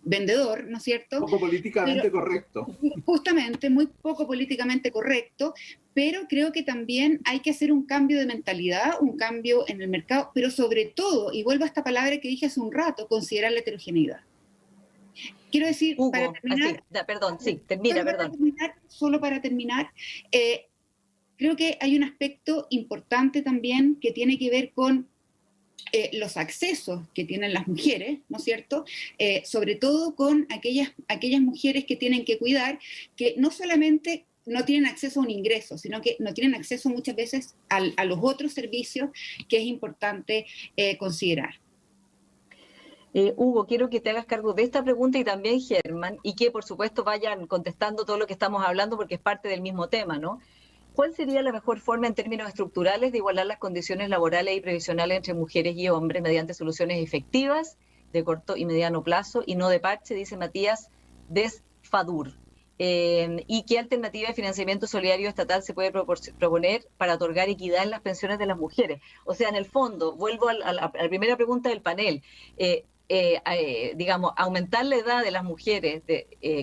vendedor, ¿no es cierto? Poco políticamente correcto. Justamente, muy poco políticamente correcto, pero creo que también hay que hacer un cambio de mentalidad, un cambio en el mercado, pero sobre todo, y vuelvo a esta palabra que dije hace un rato, considerar la heterogeneidad. Quiero decir, Hugo, para terminar... Solo para terminar, creo que hay un aspecto importante también que tiene que ver con los accesos que tienen las mujeres, ¿no es cierto? Sobre todo con aquellas mujeres que tienen que cuidar, que no solamente no tienen acceso a un ingreso, sino que no tienen acceso muchas veces a los otros servicios que es importante considerar. Hugo, quiero que te hagas cargo de esta pregunta y también Germán, y que por supuesto vayan contestando todo lo que estamos hablando porque es parte del mismo tema, ¿no? ¿Cuál sería la mejor forma en términos estructurales de igualar las condiciones laborales y previsionales entre mujeres y hombres mediante soluciones efectivas de corto y mediano plazo y no de parche, dice Matías Desfadur? ¿Y qué alternativa de financiamiento solidario estatal se puede proponer para otorgar equidad en las pensiones de las mujeres? O sea, en el fondo, vuelvo a la primera pregunta del panel, digamos, aumentar la edad de las mujeres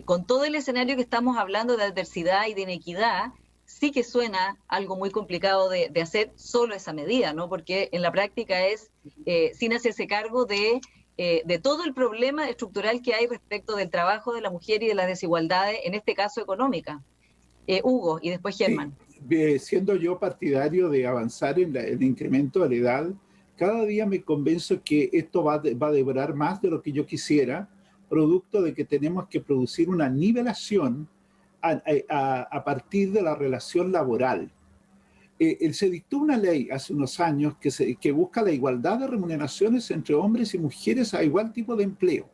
con todo el escenario que estamos hablando de adversidad y de inequidad, sí que suena algo muy complicado de hacer solo esa medida, ¿no? Porque en la práctica es sin hacerse cargo de todo el problema estructural que hay respecto del trabajo de la mujer y de las desigualdades, en este caso económicas. Hugo, y después Germán. Sí, siendo yo partidario de avanzar en el incremento de la edad, cada día me convenzo que esto va a demorar más de lo que yo quisiera, producto de que tenemos que producir una nivelación a partir de la relación laboral. Se dictó una ley hace unos años que busca la igualdad de remuneraciones entre hombres y mujeres a igual tipo de empleo.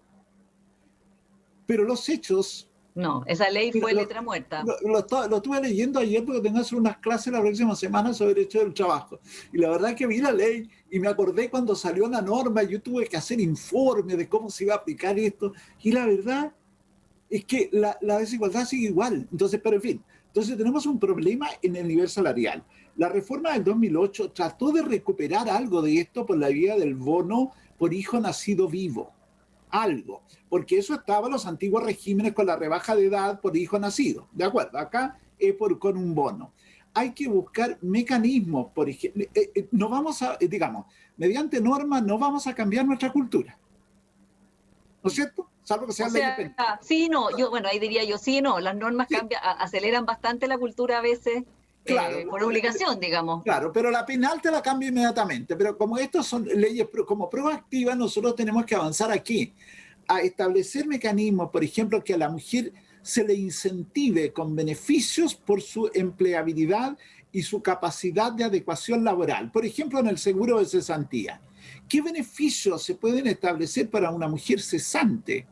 pero los hechos... No, esa ley fue letra muerta. Lo estuve leyendo ayer porque tengo que hacer unas clases la próxima semana sobre derecho del trabajo. Y la verdad es que vi la ley y me acordé cuando salió la norma, yo tuve que hacer informe de cómo se iba a aplicar esto. Y la verdad es que la desigualdad sigue igual. Entonces, pero en fin, entonces tenemos un problema en el nivel salarial. La reforma del 2008 trató de recuperar algo de esto por la vía del bono por hijo nacido vivo. Algo, porque eso estaba en los antiguos regímenes con la rebaja de edad por hijo nacido, ¿de acuerdo? Acá es con un bono. Hay que buscar mecanismos, por ejemplo, no vamos a, digamos, mediante normas no vamos a cambiar nuestra cultura, ¿no es cierto? Salvo que sea ley. Sí, no, bueno, ahí diría yo sí, no, las normas sí aceleran bastante la cultura a veces. Claro, por obligación, digamos. Claro, pero la penal te la cambia inmediatamente. Pero como estas son leyes como proactivas, nosotros tenemos que avanzar aquí a establecer mecanismos, por ejemplo, que a la mujer se le incentive con beneficios por su empleabilidad y su capacidad de adecuación laboral. Por ejemplo, en el seguro de cesantía. ¿Qué beneficios se pueden establecer para una mujer cesante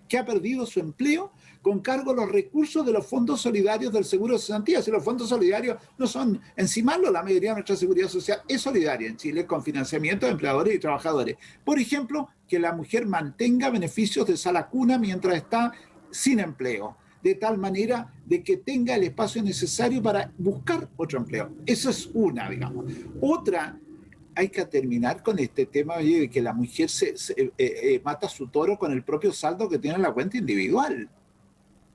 que ha perdido su empleo con cargo a los recursos de los fondos solidarios del seguro de cesantía? Si los fondos solidarios no son en sí malos, la mayoría de nuestra seguridad social es solidaria en Chile con financiamiento de empleadores y trabajadores. Por ejemplo, que la mujer mantenga beneficios de sala cuna mientras está sin empleo, de tal manera de que tenga el espacio necesario para buscar otro empleo. Eso es una, digamos. Otra, hay que terminar con este tema de que la mujer mata su toro con el propio saldo que tiene en la cuenta individual.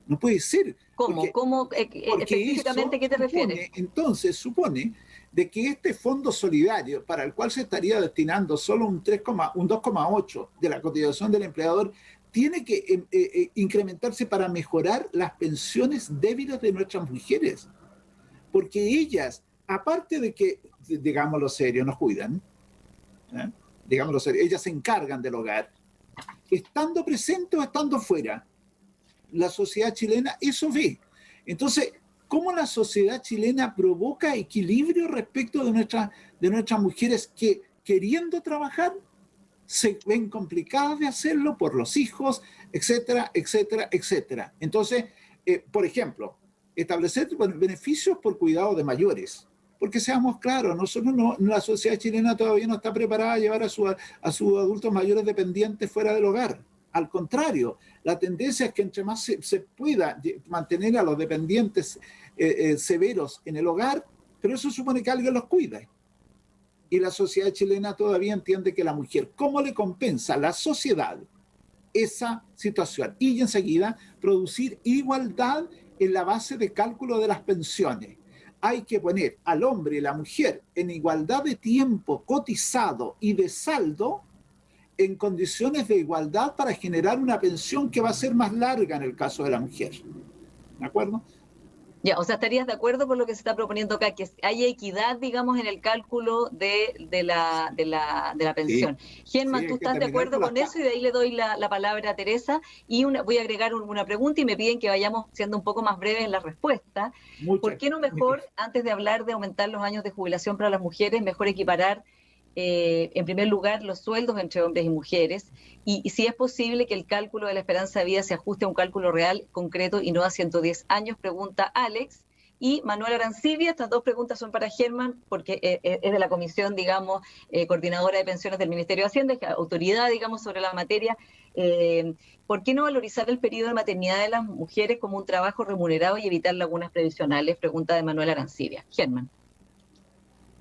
No puede ser. ¿Cómo específicamente qué te refieres? Entonces, supone de que este fondo solidario, para el cual se estaría destinando solo un 2,8 de la cotización del empleador, tiene que incrementarse para mejorar las pensiones débiles de nuestras mujeres. Porque ellas, aparte de que, digámoslo serio, nos cuidan, digámoslo serio, ellas se encargan del hogar, estando presentes o estando fuera. La sociedad chilena eso ve. Entonces, ¿cómo la sociedad chilena provoca equilibrio respecto de nuestras mujeres que, queriendo trabajar, se ven complicadas de hacerlo por los hijos, etcétera, etcétera, etcétera? Entonces, por ejemplo, establecer beneficios por cuidado de mayores. Porque seamos claros, nosotros la sociedad chilena todavía no está preparada a llevar a sus adultos mayores dependientes fuera del hogar. Al contrario, la tendencia es que entre más se pueda mantener a los dependientes severos en el hogar, pero eso supone que alguien los cuida. Y la sociedad chilena todavía entiende que la mujer, ¿cómo le compensa a la sociedad esa situación? Y enseguida, producir igualdad en la base de cálculo de las pensiones. Hay que poner al hombre y la mujer en igualdad de tiempo cotizado y de saldo, en condiciones de igualdad para generar una pensión que va a ser más larga en el caso de la mujer. ¿De acuerdo? Ya, o sea, ¿estarías de acuerdo con lo que se está proponiendo acá? Que haya equidad, digamos, en el cálculo de la pensión. Sí, Germán, ¿tú estás de acuerdo con eso? Y de ahí le doy la palabra a Teresa. Y voy a agregar una pregunta y me piden que vayamos siendo un poco más breves en la respuesta. ¿Por qué no mejor, antes de hablar de aumentar los años de jubilación para las mujeres, mejor equiparar en primer lugar los sueldos entre hombres y mujeres y si es posible que el cálculo de la esperanza de vida se ajuste a un cálculo real, concreto y no a 110 años? Pregunta Alex. Y Manuel Arancibia, estas dos preguntas son para Germán porque es de la comisión, digamos, coordinadora de pensiones del Ministerio de Hacienda, es autoridad, digamos, sobre la materia. ¿Por qué no valorizar el periodo de maternidad de las mujeres como un trabajo remunerado y evitar lagunas previsionales? Pregunta de Manuel Arancibia. Germán.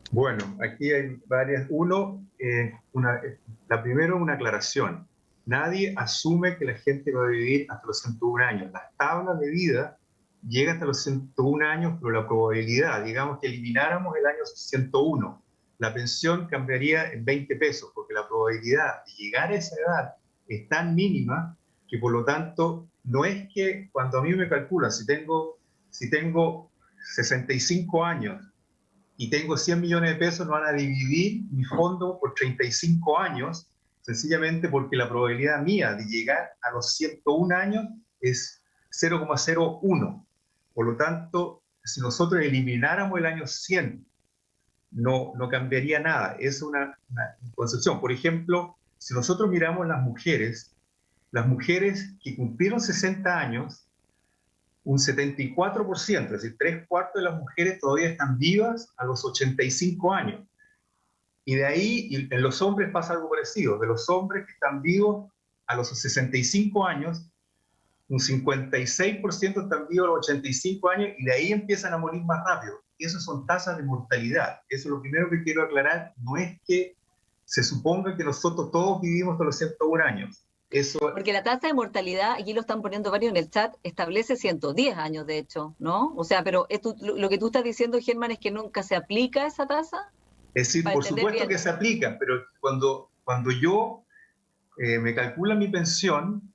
Bueno, aquí hay varias. La primera, una aclaración. Nadie asume que la gente va a vivir hasta los 101 años. Las tablas de vida llegan hasta los 101 años, pero la probabilidad, digamos que elimináramos el año 101, la pensión cambiaría en 20 pesos, porque la probabilidad de llegar a esa edad es tan mínima que, por lo tanto, no es que cuando a mí me calculan, si tengo 65 años, y tengo 100 millones de pesos, no van a dividir mi fondo por 35 años, sencillamente porque la probabilidad mía de llegar a los 101 años es 0,01. Por lo tanto, si nosotros elimináramos el año 100, no cambiaría nada. Es una concepción. Por ejemplo, si nosotros miramos las mujeres, las mujeres que cumplieron 60 años, un 74%, es decir, 3/4 de las mujeres todavía están vivas a los 85 años. Y de ahí, y en los hombres pasa algo parecido. De los hombres que están vivos a los 65 años, un 56% están vivos a los 85 años y de ahí empiezan a morir más rápido. Y esas son tasas de mortalidad. Eso es lo primero que quiero aclarar. No es que se suponga que nosotros todos vivimos hasta los 101 años. Eso... Porque la tasa de mortalidad, aquí lo están poniendo varios en el chat, establece 110 años, de hecho, ¿no? O sea, pero lo que tú estás diciendo, Germán, es que nunca se aplica esa tasa. Es decir, por supuesto que se aplica, pero cuando yo me calcula mi pensión,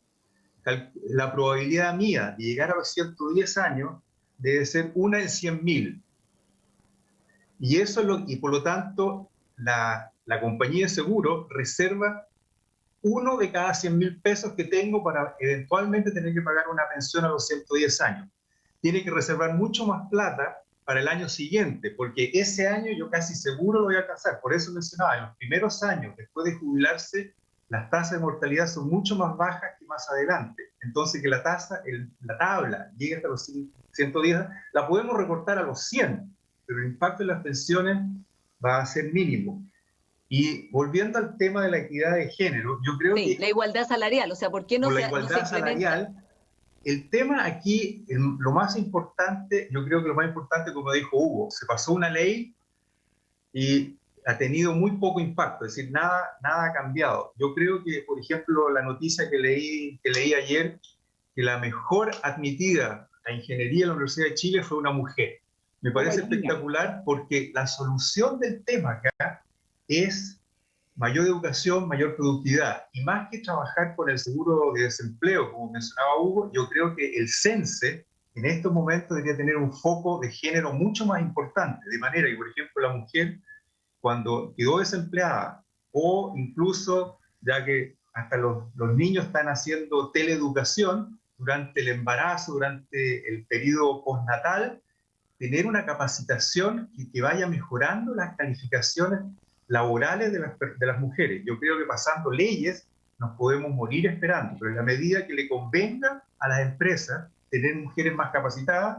la probabilidad mía de llegar a los 110 años debe ser 1 en 100.000. Y eso y por lo tanto, la compañía de seguro reserva 1 de cada 100.000 pesos que tengo para eventualmente tener que pagar una pensión a los 110 años. Tiene que reservar mucho más plata para el año siguiente, porque ese año yo casi seguro lo voy a alcanzar. Por eso mencionaba, en los primeros años, después de jubilarse, las tasas de mortalidad son mucho más bajas que más adelante. Entonces, que la tabla llegue hasta los 110, la podemos recortar a los 100, pero el impacto en las pensiones va a ser mínimo. Y volviendo al tema de la equidad de género, yo creo que... la igualdad salarial, o sea, ¿por qué no la igualdad salarial, el tema aquí, lo más importante, yo creo que lo más importante, como dijo Hugo, se pasó una ley y ha tenido muy poco impacto, es decir, nada ha cambiado. Yo creo que, por ejemplo, la noticia que leí ayer, que la mejor admitida a ingeniería en la Universidad de Chile fue una mujer. Me parece espectacular porque la solución del tema acá es mayor educación, mayor productividad. Y más que trabajar con el seguro de desempleo, como mencionaba Hugo, yo creo que el CENSE en estos momentos debería tener un foco de género mucho más importante, de manera que, por ejemplo, la mujer, cuando quedó desempleada, o incluso, ya que hasta los niños están haciendo teleeducación durante el embarazo, durante el periodo postnatal, tener una capacitación que vaya mejorando las calificaciones laborales de las mujeres. Yo creo que pasando leyes nos podemos morir esperando, pero en la medida que le convenga a las empresas tener mujeres más capacitadas,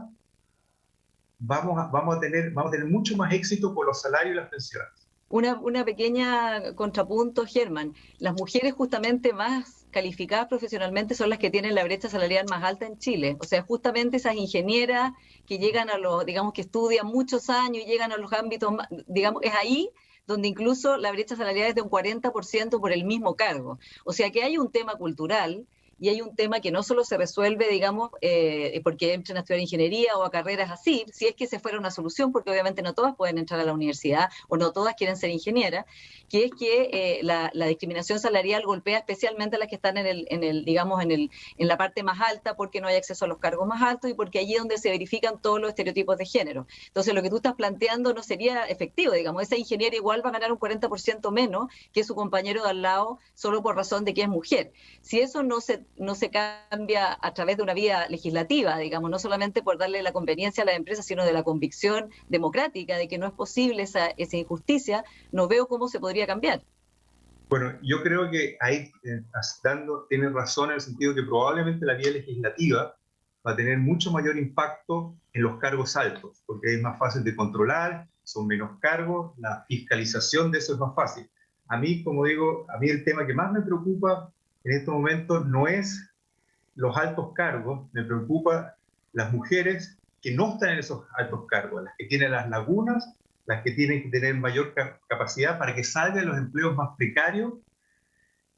vamos a tener mucho más éxito por los salarios y las pensiones. Una pequeña contrapunto, Germán. Las mujeres justamente más calificadas profesionalmente son las que tienen la brecha salarial más alta en Chile. O sea, justamente esas ingenieras que llegan a los, digamos, que estudian muchos años y llegan a los ámbitos, digamos, es ahí donde incluso la brecha salarial es de un 40% por el mismo cargo. O sea que hay un tema cultural y hay un tema que no solo se resuelve, digamos, porque entren a estudiar ingeniería o a carreras así, si es que se fuera una solución, porque obviamente no todas pueden entrar a la universidad o no todas quieren ser ingenieras, que es que la discriminación salarial golpea especialmente a las que están en la parte más alta, porque no hay acceso a los cargos más altos y porque allí es donde se verifican todos los estereotipos de género. Entonces, lo que tú estás planteando no sería efectivo, digamos, esa ingeniera igual va a ganar un 40% menos que su compañero de al lado solo por razón de que es mujer. Si eso no se cambia a través de una vía legislativa, digamos, no solamente por darle la conveniencia a las empresas, sino de la convicción democrática de que no es posible esa injusticia, no veo cómo se podría cambiar. Bueno, yo creo que ahí tiene razón en el sentido que probablemente la vía legislativa va a tener mucho mayor impacto en los cargos altos, porque es más fácil de controlar, son menos cargos, la fiscalización de eso es más fácil. A mí, como digo, a mí el tema que más me preocupa en estos momentos no es los altos cargos, me preocupa las mujeres que no están en esos altos cargos, las que tienen las lagunas, las que tienen que tener mayor capacidad para que salgan los empleos más precarios.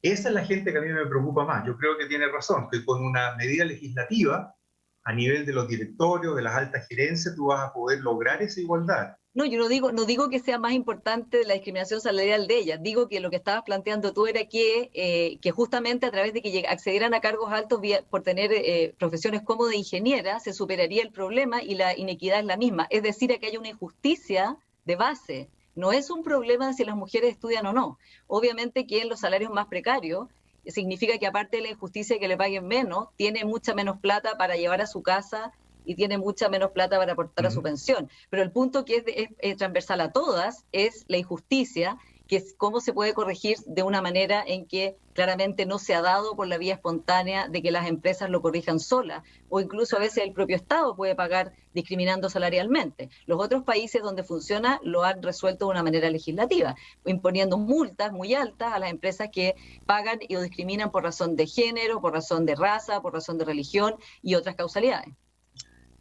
Esa es la gente que a mí me preocupa más. Yo creo que tiene razón, que con una medida legislativa a nivel de los directorios, de las altas gerencias, tú vas a poder lograr esa igualdad. No, yo no digo que sea más importante la discriminación salarial de ellas, digo que lo que estabas planteando tú era que justamente a través de que accedieran a cargos altos por tener profesiones como de ingeniera, se superaría el problema y la inequidad es la misma. Es decir, que hay una injusticia de base. No es un problema de si las mujeres estudian o no. Obviamente que en los salarios más precarios significa que aparte de la injusticia de que le paguen menos, tiene mucha menos plata para llevar a su casa y tiene mucha menos plata para aportar a su pensión. Pero el punto que es transversal a todas es la injusticia que es cómo se puede corregir de una manera en que claramente no se ha dado por la vía espontánea de que las empresas lo corrijan solas, o incluso a veces el propio Estado puede pagar discriminando salarialmente. Los otros países donde funciona lo han resuelto de una manera legislativa, imponiendo multas muy altas a las empresas que pagan y o discriminan por razón de género, por razón de raza, por razón de religión y otras causalidades.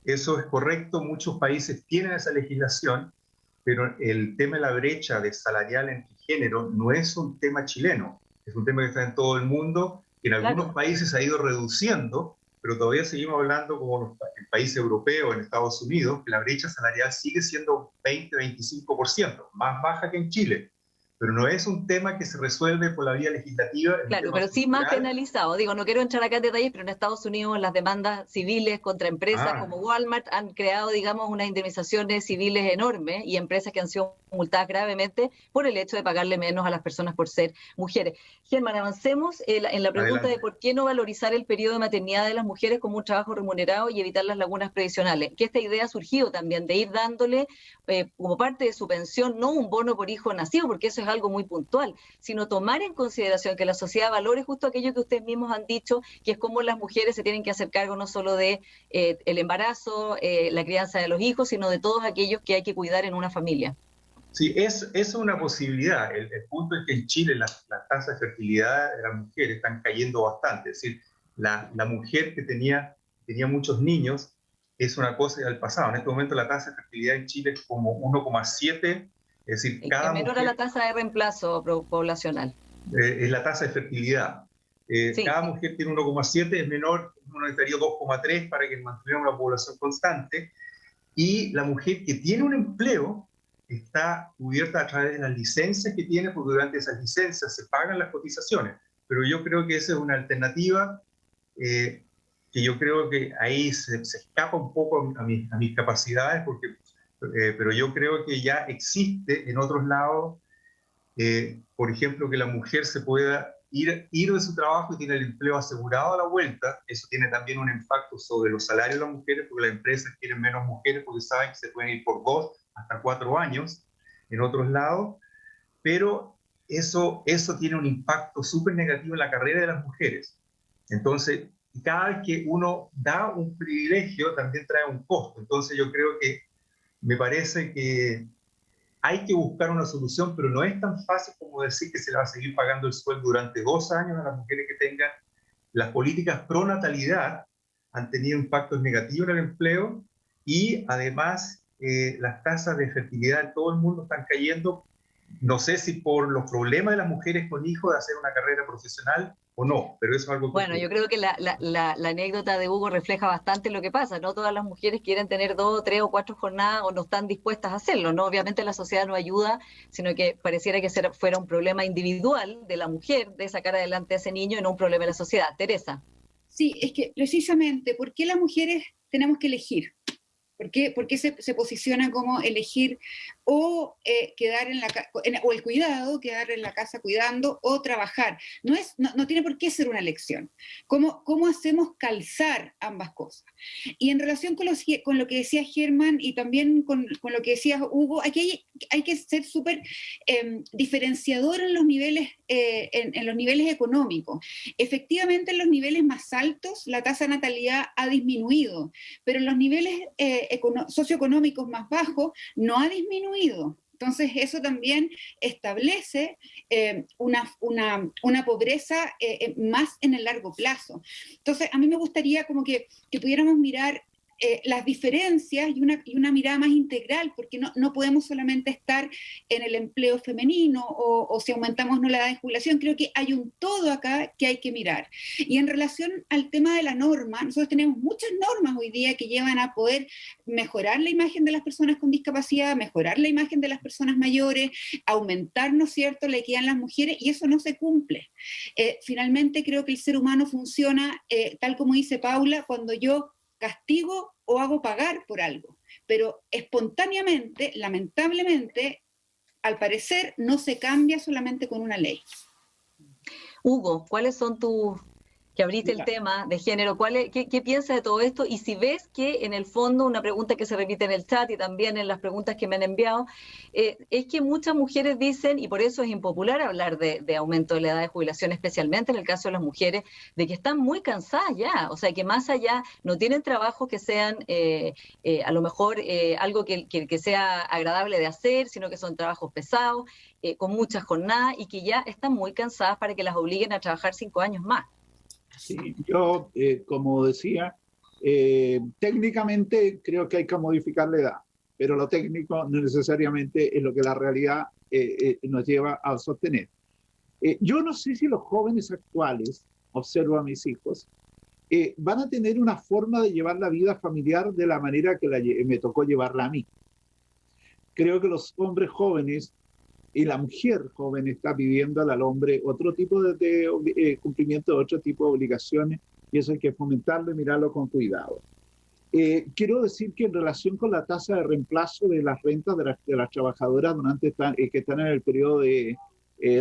Eso es correcto, muchos países tienen esa legislación, pero el tema de la brecha de salarial entre género no es un tema chileno, es un tema que está en todo el mundo, que en algunos países ha ido reduciendo, pero todavía seguimos hablando como en países europeos, en Estados Unidos, que la brecha salarial sigue siendo 20-25%, más baja que en Chile. Pero no es un tema que se resuelve por la vía legislativa. Claro, pero sí más penalizado. Digo, no quiero entrar acá en detalles, pero en Estados Unidos las demandas civiles contra empresas como Walmart han creado, digamos, unas indemnizaciones civiles enormes y empresas que han sido multadas gravemente por el hecho de pagarle menos a las personas por ser mujeres. Germán, avancemos en la pregunta Adelante. De por qué no valorizar el periodo de maternidad de las mujeres como un trabajo remunerado y evitar las lagunas previsionales. Que esta idea ha surgido también de ir dándole como parte de su pensión, no un bono por hijo nacido, porque eso es algo muy puntual, sino tomar en consideración que la sociedad valore justo aquello que ustedes mismos han dicho, que es cómo las mujeres se tienen que hacer cargo no solo de el embarazo, la crianza de los hijos, sino de todos aquellos que hay que cuidar en una familia. Sí, es una posibilidad. El punto es que en Chile las tasas de fertilidad de las mujeres están cayendo bastante. Es decir, la mujer que tenía muchos niños es una cosa del pasado. En este momento la tasa de fertilidad en Chile es como 1,7. Es decir, cada menor mujer, a la tasa de reemplazo poblacional. Es la tasa de fertilidad. Sí. Cada mujer tiene 1,7, es menor, uno necesitaría 2,3 para que mantuviéramos la población constante. Y la mujer que tiene un empleo está cubierta a través de las licencias que tiene, porque durante esas licencias se pagan las cotizaciones. Pero yo creo que esa es una alternativa que yo creo que ahí se escapa un poco a mis capacidades, porque pero yo creo que ya existe en otros lados, por ejemplo, que la mujer se pueda ir de su trabajo y tiene el empleo asegurado a la vuelta. Eso tiene también un impacto sobre los salarios de las mujeres, porque las empresas quieren menos mujeres porque saben que se pueden ir por 2 hasta 4 años en otros lados, pero eso tiene un impacto súper negativo en la carrera de las mujeres. Entonces, cada vez que uno da un privilegio, también trae un costo. Entonces, yo creo que me parece que hay que buscar una solución, pero no es tan fácil como decir que se le va a seguir pagando el sueldo durante 2 años a las mujeres que tengan. Las políticas pro natalidad han tenido impactos negativos en el empleo y además las tasas de fertilidad en todo el mundo están cayendo. No sé si por los problemas de las mujeres con hijos de hacer una carrera profesional o no, pero eso es algo que... Bueno, yo creo que la anécdota de Hugo refleja bastante lo que pasa. No todas las mujeres quieren tener 2, 3 o 4 jornadas o no están dispuestas a hacerlo, ¿no? Obviamente la sociedad no ayuda, sino que pareciera que fuera un problema individual de la mujer de sacar adelante a ese niño y no un problema de la sociedad. Teresa. Sí, es que precisamente, ¿por qué las mujeres tenemos que elegir? ¿Por qué se posiciona como elegir o quedar o el cuidado, quedar en la casa cuidando o trabajar? No tiene por qué ser una elección. ¿Cómo hacemos calzar ambas cosas? Y en relación con lo que decía Germán y también con lo que decía Hugo, aquí hay que ser súper diferenciador en los niveles, en los niveles económicos. Efectivamente, en los niveles más altos la tasa de natalidad ha disminuido, pero en los niveles socioeconómicos más bajos no ha disminuido. Entonces eso también establece una pobreza más en el largo plazo. Entonces a mí me gustaría como que pudiéramos mirar las diferencias y una mirada más integral, porque no podemos solamente estar en el empleo femenino o si aumentamos no la edad de jubilación. Creo que hay un todo acá que hay que mirar. Y en relación al tema de la norma, nosotros tenemos muchas normas hoy día que llevan a poder mejorar la imagen de las personas con discapacidad, mejorar la imagen de las personas mayores, aumentar, ¿no es cierto?, la equidad en las mujeres, y eso no se cumple. Finalmente creo que el ser humano funciona, tal como dice Paula, cuando yo castigo o hago pagar por algo, pero espontáneamente, lamentablemente, al parecer no se cambia solamente con una ley. Hugo, ¿cuáles son tus que abriste el tema de género, ¿qué piensas de todo esto? Y si ves que en el fondo, una pregunta que se repite en el chat y también en las preguntas que me han enviado, es que muchas mujeres dicen, y por eso es impopular hablar de aumento de la edad de jubilación, especialmente en el caso de las mujeres, de que están muy cansadas ya, o sea, que más allá no tienen trabajos que sean a lo mejor algo que sea agradable de hacer, sino que son trabajos pesados, con muchas jornadas, y que ya están muy cansadas para que las obliguen a trabajar 5 años más. Sí, yo, como decía, técnicamente creo que hay que modificar la edad, pero lo técnico no necesariamente es lo que la realidad nos lleva a sostener. Yo no sé si los jóvenes actuales, observo a mis hijos, van a tener una forma de llevar la vida familiar de la manera que me tocó llevarla a mí. Creo que los hombres jóvenes y la mujer joven está pidiendo al hombre otro tipo de cumplimiento de otro tipo de obligaciones, y eso hay que fomentarlo y mirarlo con cuidado. Quiero decir que en relación con la tasa de reemplazo de las rentas de las trabajadoras que están en el periodo de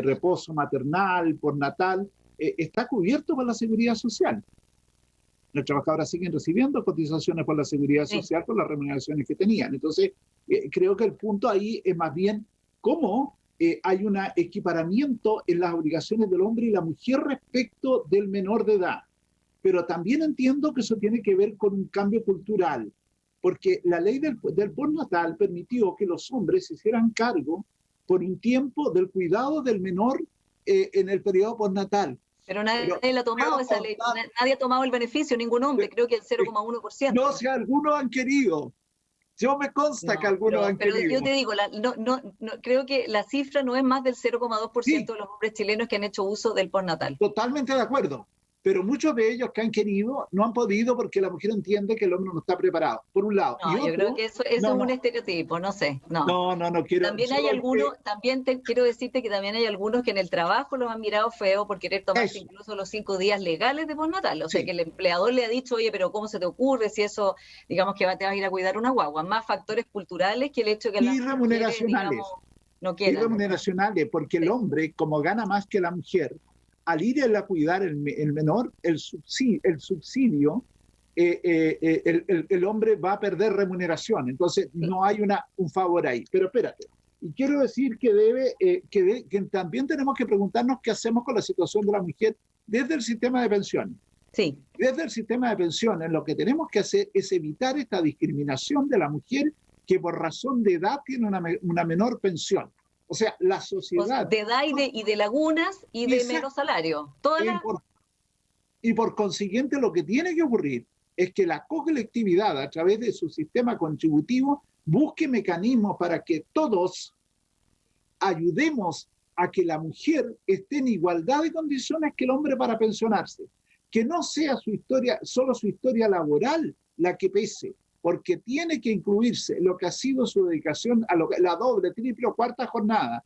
reposo maternal, postnatal, está cubierto por la seguridad social. Las trabajadoras siguen recibiendo cotizaciones por la seguridad social por las remuneraciones que tenían. Entonces, creo que el punto ahí es más bien cómo hay un equiparamiento en las obligaciones del hombre y la mujer respecto del menor de edad. Pero también entiendo que eso tiene que ver con un cambio cultural, porque la ley del postnatal permitió que los hombres se hicieran cargo por un tiempo del cuidado del menor en el periodo postnatal. Pero nadie la ha tomado esa ley, nadie ha tomado el beneficio, ningún hombre, creo que el 0,1%. No, si algunos han querido. Yo me consta que algunos han querido. Pero yo te digo, creo que la cifra no es más del 0,2% de los hombres chilenos que han hecho uso del postnatal. Totalmente de acuerdo. Pero muchos de ellos que han querido no han podido porque la mujer entiende que el hombre no está preparado, por un lado. No, yo creo que eso es un estereotipo, no sé. No, quiero. También hay algunos, quiero decirte que también hay algunos que en el trabajo los han mirado feo por querer tomarse incluso los 5 días legales de postnatal. O sea, que el empleador le ha dicho, oye, pero ¿cómo se te ocurre si eso, digamos, que te vas a ir a cuidar una guagua? Más factores culturales que el hecho de que las remuneracionales, mujeres, digamos, no quieran. Y remuneracionales, porque el hombre, como gana más que la mujer, al ir a cuidar el menor, el subsidio, el hombre va a perder remuneración. Entonces, no hay un favor ahí. Pero espérate, y quiero decir que también tenemos que preguntarnos qué hacemos con la situación de la mujer desde el sistema de pensiones. Sí. Desde el sistema de pensiones, lo que tenemos que hacer es evitar esta discriminación de la mujer que por razón de edad tiene una menor pensión. O sea, la sociedad... De edad y de lagunas y de menos salario. Y por consiguiente lo que tiene que ocurrir es que la cocolectividad a través de su sistema contributivo busque mecanismos para que todos ayudemos a que la mujer esté en igualdad de condiciones que el hombre para pensionarse. Que no sea solo su historia laboral la que pese, porque tiene que incluirse lo que ha sido su dedicación a la doble, triple o cuarta jornada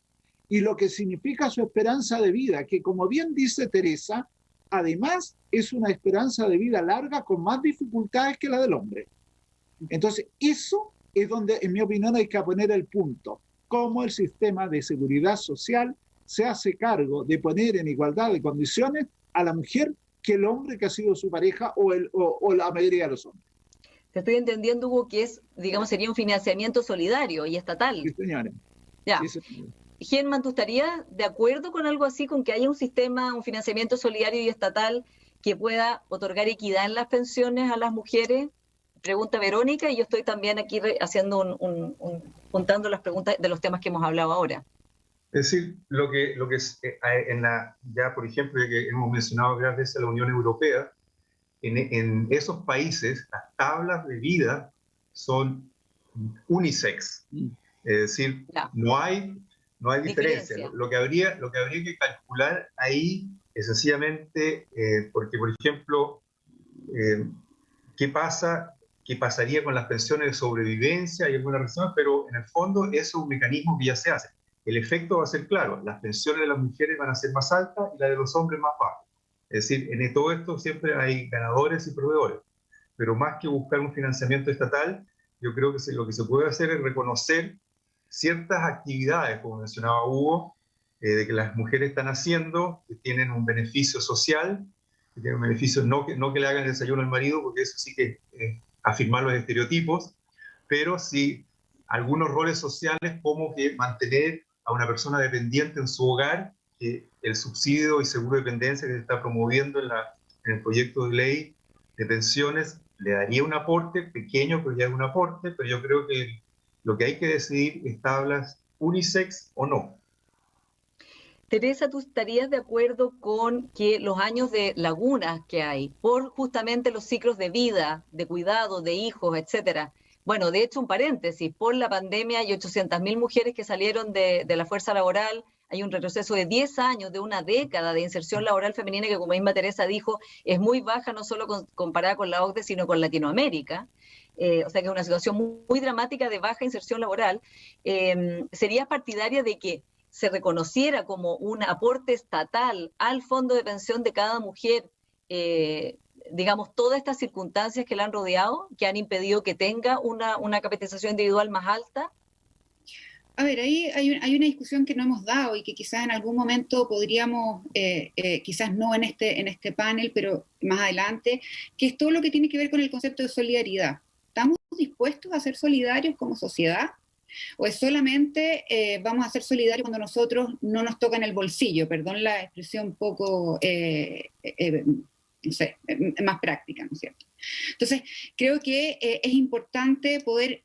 y lo que significa su esperanza de vida, que como bien dice Teresa, además es una esperanza de vida larga con más dificultades que la del hombre. Entonces, eso es donde, en mi opinión, hay que poner el punto. Cómo el sistema de seguridad social se hace cargo de poner en igualdad de condiciones a la mujer que el hombre que ha sido su pareja o la mayoría de los hombres. Te estoy entendiendo, Hugo, que sería un financiamiento solidario y estatal. Sí, señores. Ya. Sí, señores. Germán, ¿tú estarías de acuerdo con algo así, con que haya un sistema, un financiamiento solidario y estatal que pueda otorgar equidad en las pensiones a las mujeres? Pregunta Verónica, y yo estoy también aquí haciendo juntando las preguntas de los temas que hemos hablado ahora. Es decir, lo que es, ya por ejemplo, que hemos mencionado varias veces la Unión Europea, en esos países las tablas de vida son unisex, es decir, no hay diferencia. Lo que habría que calcular ahí es sencillamente, porque por ejemplo, ¿qué pasaría con las pensiones de sobrevivencia y algunas razones? Pero en el fondo eso es un mecanismo que ya se hace. El efecto va a ser claro, las pensiones de las mujeres van a ser más altas y las de los hombres más bajas. Es decir, en todo esto siempre hay ganadores y perdedores, pero más que buscar un financiamiento estatal, yo creo que lo que se puede hacer es reconocer ciertas actividades, como mencionaba Hugo, de que las mujeres están haciendo, que tienen un beneficio social, que tiene un beneficio, no que le hagan el desayuno al marido, porque eso sí que afirmar los estereotipos, pero sí algunos roles sociales como que mantener a una persona dependiente en su hogar, que el subsidio y seguro de dependencia que se está promoviendo en el proyecto de ley de pensiones le daría un aporte pequeño, pero ya es un aporte, pero yo creo que lo que hay que decidir es tablas unisex o no. Teresa, ¿tú estarías de acuerdo con que los años de lagunas que hay por justamente los ciclos de vida, de cuidado, de hijos, etcétera? Bueno, de hecho, un paréntesis, por la pandemia hay 800.000 mujeres que salieron de la fuerza laboral, hay un retroceso de 10 años, de una década de inserción laboral femenina que, como misma Teresa dijo, es muy baja, no solo comparada con la OCDE, sino con Latinoamérica. O sea que es una situación muy dramática de baja inserción laboral. ¿Serías partidaria de que se reconociera como un aporte estatal al fondo de pensión de cada mujer, digamos, todas estas circunstancias que la han rodeado, que han impedido que tenga una capitalización individual más alta? A ver, ahí hay una discusión que no hemos dado y que quizás en algún momento podríamos, quizás no en este panel, pero más adelante, que es todo lo que tiene que ver con el concepto de solidaridad. ¿Estamos dispuestos a ser solidarios como sociedad? ¿O es solamente vamos a ser solidarios cuando nosotros no nos tocan el bolsillo? Perdón la expresión un poco, no sé, más práctica, ¿no es cierto? Entonces, creo que es importante poder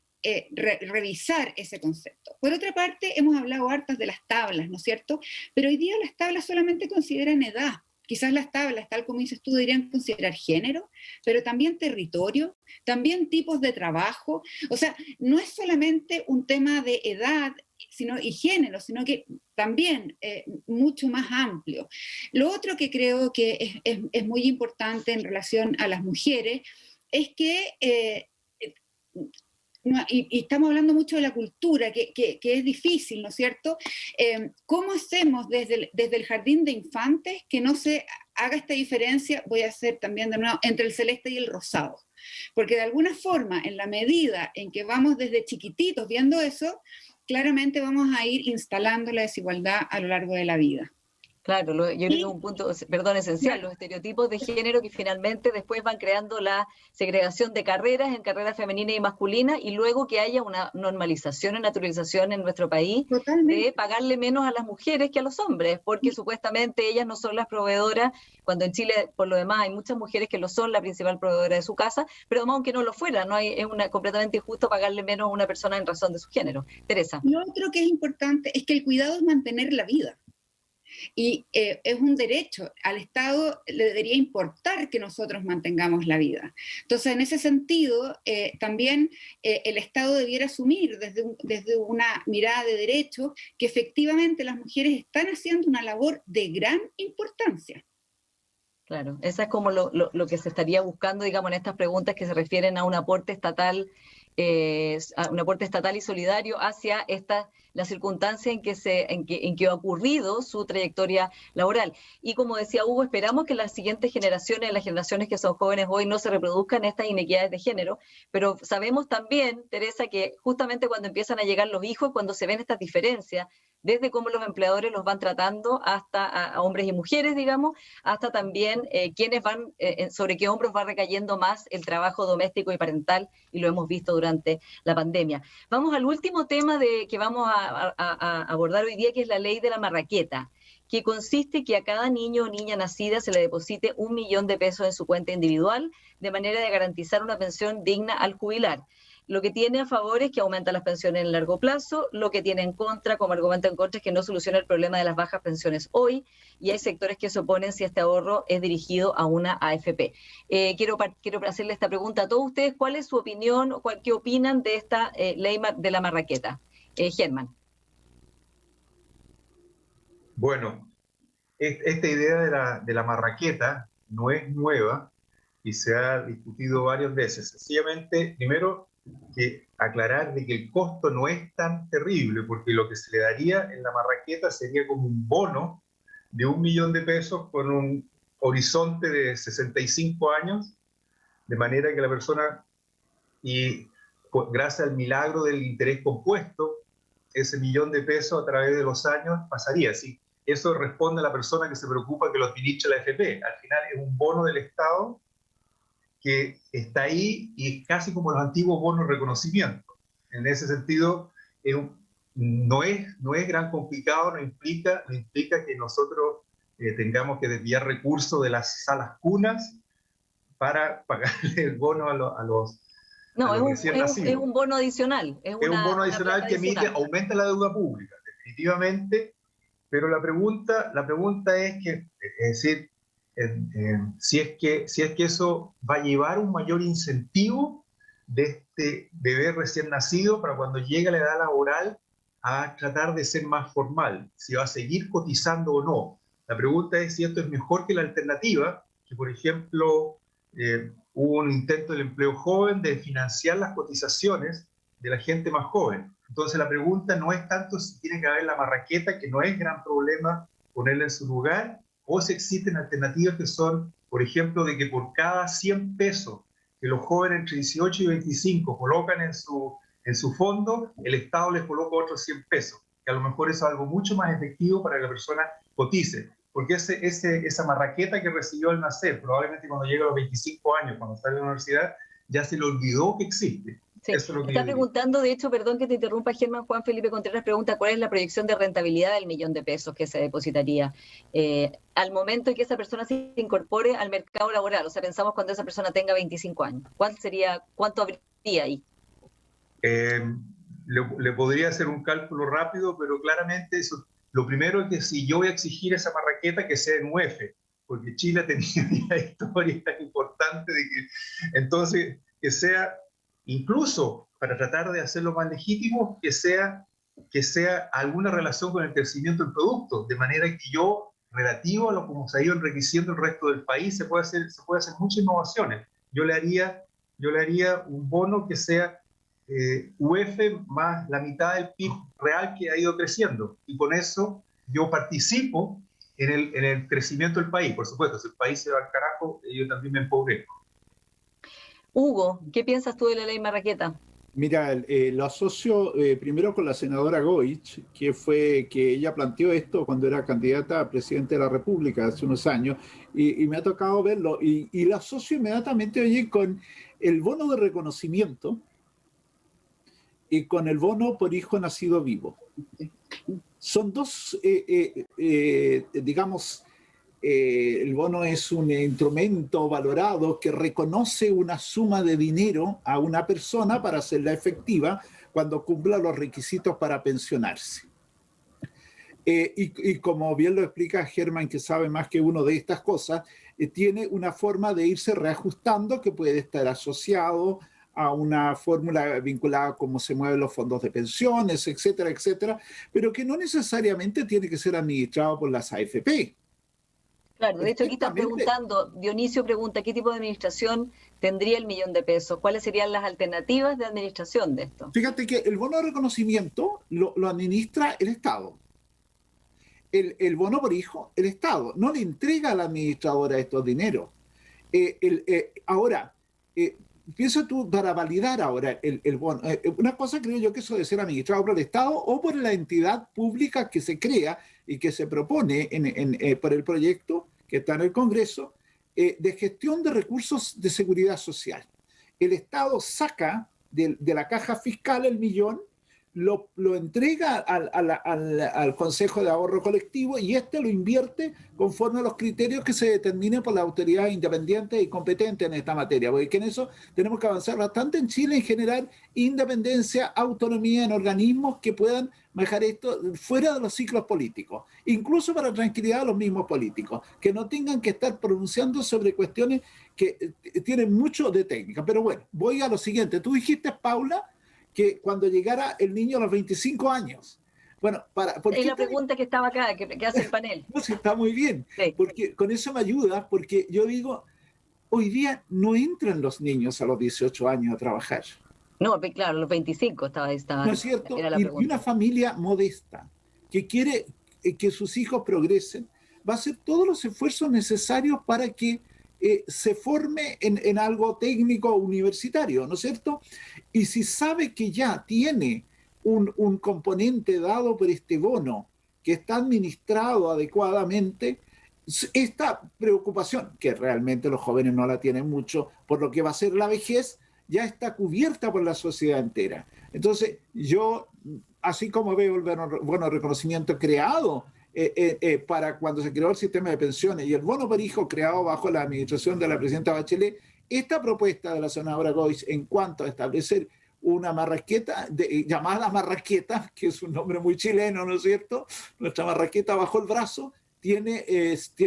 revisar ese concepto. Por otra parte, hemos hablado hartas de las tablas, ¿no es cierto? Pero hoy día las tablas solamente consideran edad. Quizás las tablas, tal como dices tú, deberían considerar género, pero también territorio, también tipos de trabajo. O sea, no es solamente un tema de edad y género, sino que también mucho más amplio. Lo otro que creo que es muy importante en relación a las mujeres es que y estamos hablando mucho de la cultura, que es difícil, ¿no es cierto? ¿Cómo hacemos desde el jardín de infantes que no se haga esta diferencia, voy a hacer también de nuevo, entre el celeste y el rosado? Porque de alguna forma, en la medida en que vamos desde chiquititos viendo eso, claramente vamos a ir instalando la desigualdad a lo largo de la vida. Claro, yo creo que es un punto, perdón, esencial, los estereotipos de género que finalmente después van creando la segregación de carreras en carreras femeninas y masculinas, y luego que haya una normalización y naturalización en nuestro país de pagarle menos a las mujeres que a los hombres, porque supuestamente ellas no son las proveedoras, cuando en Chile, por lo demás, hay muchas mujeres que lo son, la principal proveedora de su casa, pero además, aunque no lo fuera, es completamente injusto pagarle menos a una persona en razón de su género. Teresa. Lo otro que es importante es que el cuidado es mantener la vida. Y es un derecho, al Estado le debería importar que nosotros mantengamos la vida. Entonces, en ese sentido, también el Estado debiera asumir desde una mirada de derecho que efectivamente las mujeres están haciendo una labor de gran importancia. Claro, esa es como lo que se estaría buscando, digamos, en estas preguntas que se refieren a un aporte estatal y solidario hacia la circunstancia en que ha ocurrido su trayectoria laboral. Y como decía Hugo, esperamos que las siguientes generaciones, las generaciones que son jóvenes hoy, no se reproduzcan estas inequidades de género, pero sabemos también, Teresa, que justamente cuando empiezan a llegar los hijos, cuando se ven estas diferencias, desde cómo los empleadores los van tratando hasta a hombres y mujeres, digamos, hasta también quiénes van, sobre qué hombros va recayendo más el trabajo doméstico y parental, y lo hemos visto durante la pandemia. Vamos al último tema que vamos a abordar hoy día, que es la ley de la marraqueta, que consiste que a cada niño o niña nacida se le deposite 1 millón de pesos en su cuenta individual, de manera de garantizar una pensión digna al jubilar. Lo que tiene a favor es que aumenta las pensiones en largo plazo, lo que tiene en contra, como argumento en contra, es que no soluciona el problema de las bajas pensiones hoy, y hay sectores que se oponen si este ahorro es dirigido a una AFP. Quiero hacerle esta pregunta a todos ustedes: ¿cuál es su opinión, qué opinan de esta ley de la marraqueta? Germán. Bueno, esta idea de la marraqueta no es nueva y se ha discutido varias veces. Sencillamente, primero, que aclarar de que el costo no es tan terrible, porque lo que se le daría en la marraqueta sería como un bono de 1 millón de pesos con un horizonte de 65 años, de manera que la persona, y gracias al milagro del interés compuesto, ese 1 millón de pesos a través de los años pasaría. Si eso responde a la persona que se preocupa que lo administre la AFP. Al final es un bono del Estado que está ahí y es casi como los antiguos bonos de reconocimiento. En ese sentido, no es gran complicado, no implica que nosotros tengamos que desviar recursos de las salas cunas para pagarle el bono a los No, recién nacidos. es un bono adicional. Es un bono adicional que aumenta la deuda pública, definitivamente, pero la pregunta es que, es decir, si es que eso va a llevar un mayor incentivo de este bebé recién nacido para cuando llegue a la edad laboral a tratar de ser más formal, si va a seguir cotizando o no. La pregunta es si esto es mejor que la alternativa, que por ejemplo hubo un intento del empleo joven de financiar las cotizaciones de la gente más joven. Entonces la pregunta no es tanto si tiene que haber la marraqueta, que no es gran problema ponerla en su lugar, o si existen alternativas que son, por ejemplo, de que por cada 100 pesos que los jóvenes entre 18 y 25 colocan en su fondo, el Estado les coloca otros 100 pesos, que a lo mejor es algo mucho más efectivo para que la persona cotice. Porque esa marraqueta que recibió al nacer, probablemente cuando llegue a los 25 años, cuando sale de la universidad, ya se le olvidó que existe. Sí. Eso es lo que está preguntando, de hecho, perdón que te interrumpa, Germán, Juan Felipe Contreras pregunta cuál es la proyección de rentabilidad del $1.000.000 que se depositaría al momento en que esa persona se incorpore al mercado laboral. O sea, pensamos cuando esa persona tenga 25 años. ¿Cuánto habría ahí? Le podría hacer un cálculo rápido, pero claramente lo primero es que si yo voy a exigir esa marraqueta, que sea en UF, porque Chile ha tenido una historia tan importante de que, entonces, que sea, incluso para tratar de hacerlo más legítimo, que sea alguna relación con el crecimiento del producto, de manera que yo, relativo a lo como se ha ido enriqueciendo el resto del país, se puede hacer muchas innovaciones. Yo le haría un bono que sea UF más la mitad del PIB real que ha ido creciendo, y con eso yo participo en el crecimiento del país. Por supuesto, si el país se va al carajo, yo también me empobrezco. Hugo, ¿qué piensas tú de la ley Marraqueta? Mira, lo asocio primero con la senadora Goich, que ella planteó esto cuando era candidata a presidente de la República hace unos años, y me ha tocado verlo, y lo asocio inmediatamente, oye, con el bono de reconocimiento y con el bono por hijo nacido vivo. Son dos, digamos, el bono es un instrumento valorado que reconoce una suma de dinero a una persona para hacerla efectiva cuando cumpla los requisitos para pensionarse. Y como bien lo explica Germán, que sabe más que uno de estas cosas, tiene una forma de irse reajustando que puede estar asociado a una fórmula vinculada a cómo se mueven los fondos de pensiones, etcétera, etcétera, pero que no necesariamente tiene que ser administrado por las AFP. Claro, de hecho aquí están preguntando, Dionisio pregunta, ¿qué tipo de administración tendría el $1.000.000? ¿Cuáles serían las alternativas de administración de esto? Fíjate que el bono de reconocimiento lo administra el Estado. El bono por hijo, el Estado. No le entrega a la administradora estos dineros. Ahora, piensa tú, para validar ahora el bono, una cosa creo yo que eso debe ser administrado por el Estado o por la entidad pública que se crea y que se propone por el proyecto que está en el Congreso de gestión de recursos de seguridad social. El Estado saca de la caja fiscal el millón, lo entrega al Consejo de Ahorro Colectivo y este lo invierte conforme a los criterios que se determinen por las autoridades independientes y competentes en esta materia, porque en eso tenemos que avanzar bastante en Chile en generar independencia, autonomía en organismos que puedan manejar esto fuera de los ciclos políticos, incluso para tranquilidad de los mismos políticos, que no tengan que estar pronunciando sobre cuestiones que tienen mucho de técnica. Pero bueno, voy a lo siguiente. Tú dijiste, Paula, que cuando llegara el niño a los 25 años. Bueno, es la pregunta que estaba acá, que hace el panel. No, sí, está muy bien, sí. Porque con eso me ayuda, porque yo digo, hoy día no entran los niños a los 18 años a trabajar. No, claro, los 25 estaba ¿no es cierto? Y una familia modesta que quiere que sus hijos progresen, va a hacer todos los esfuerzos necesarios para que se forme en algo técnico universitario, ¿no es cierto? Y si sabe que ya tiene un componente dado por este bono que está administrado adecuadamente, esta preocupación, que realmente los jóvenes no la tienen mucho por lo que va a ser la vejez, ya está cubierta por la sociedad entera. Entonces, yo, así como veo el bono de reconocimiento creado para cuando se creó el sistema de pensiones y el bono por hijo creado bajo la administración de la presidenta Bachelet, esta propuesta de la senadora Goiz en cuanto a establecer una marraqueta, llamada marraqueta, que es un nombre muy chileno, ¿no es cierto? Nuestra marraqueta bajo el brazo, tiene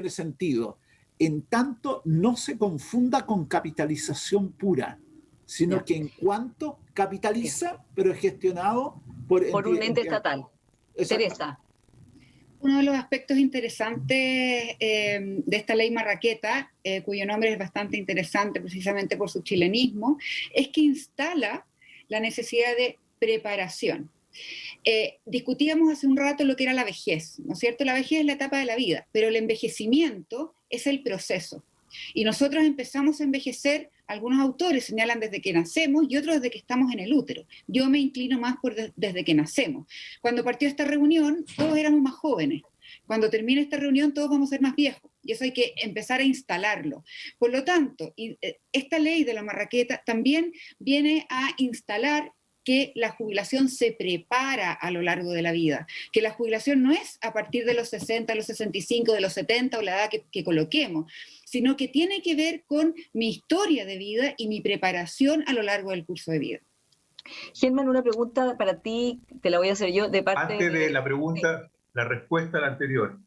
sentido. En tanto, no se confunda con capitalización pura, sino que en cuanto capitaliza, pero es gestionado por un ente estatal. Teresa. Uno de los aspectos interesantes de esta ley marraqueta, cuyo nombre es bastante interesante precisamente por su chilenismo, es que instala la necesidad de preparación. Discutíamos hace un rato lo que era la vejez, ¿no es cierto? La vejez es la etapa de la vida, pero el envejecimiento es el proceso. Y nosotros empezamos a envejecer, algunos autores señalan desde que nacemos y otros desde que estamos en el útero. Yo me inclino más por desde que nacemos. Cuando partió esta reunión, todos éramos más jóvenes. Cuando termine esta reunión, todos vamos a ser más viejos. Y eso hay que empezar a instalarlo. Por lo tanto, esta ley de la marraqueta también viene a instalar que la jubilación se prepara a lo largo de la vida, que la jubilación no es a partir de los 60, los 65, de los 70 o la edad que coloquemos, sino que tiene que ver con mi historia de vida y mi preparación a lo largo del curso de vida. Germán, una pregunta para ti, te la voy a hacer yo de parte... Antes de la pregunta, la respuesta a la anterior.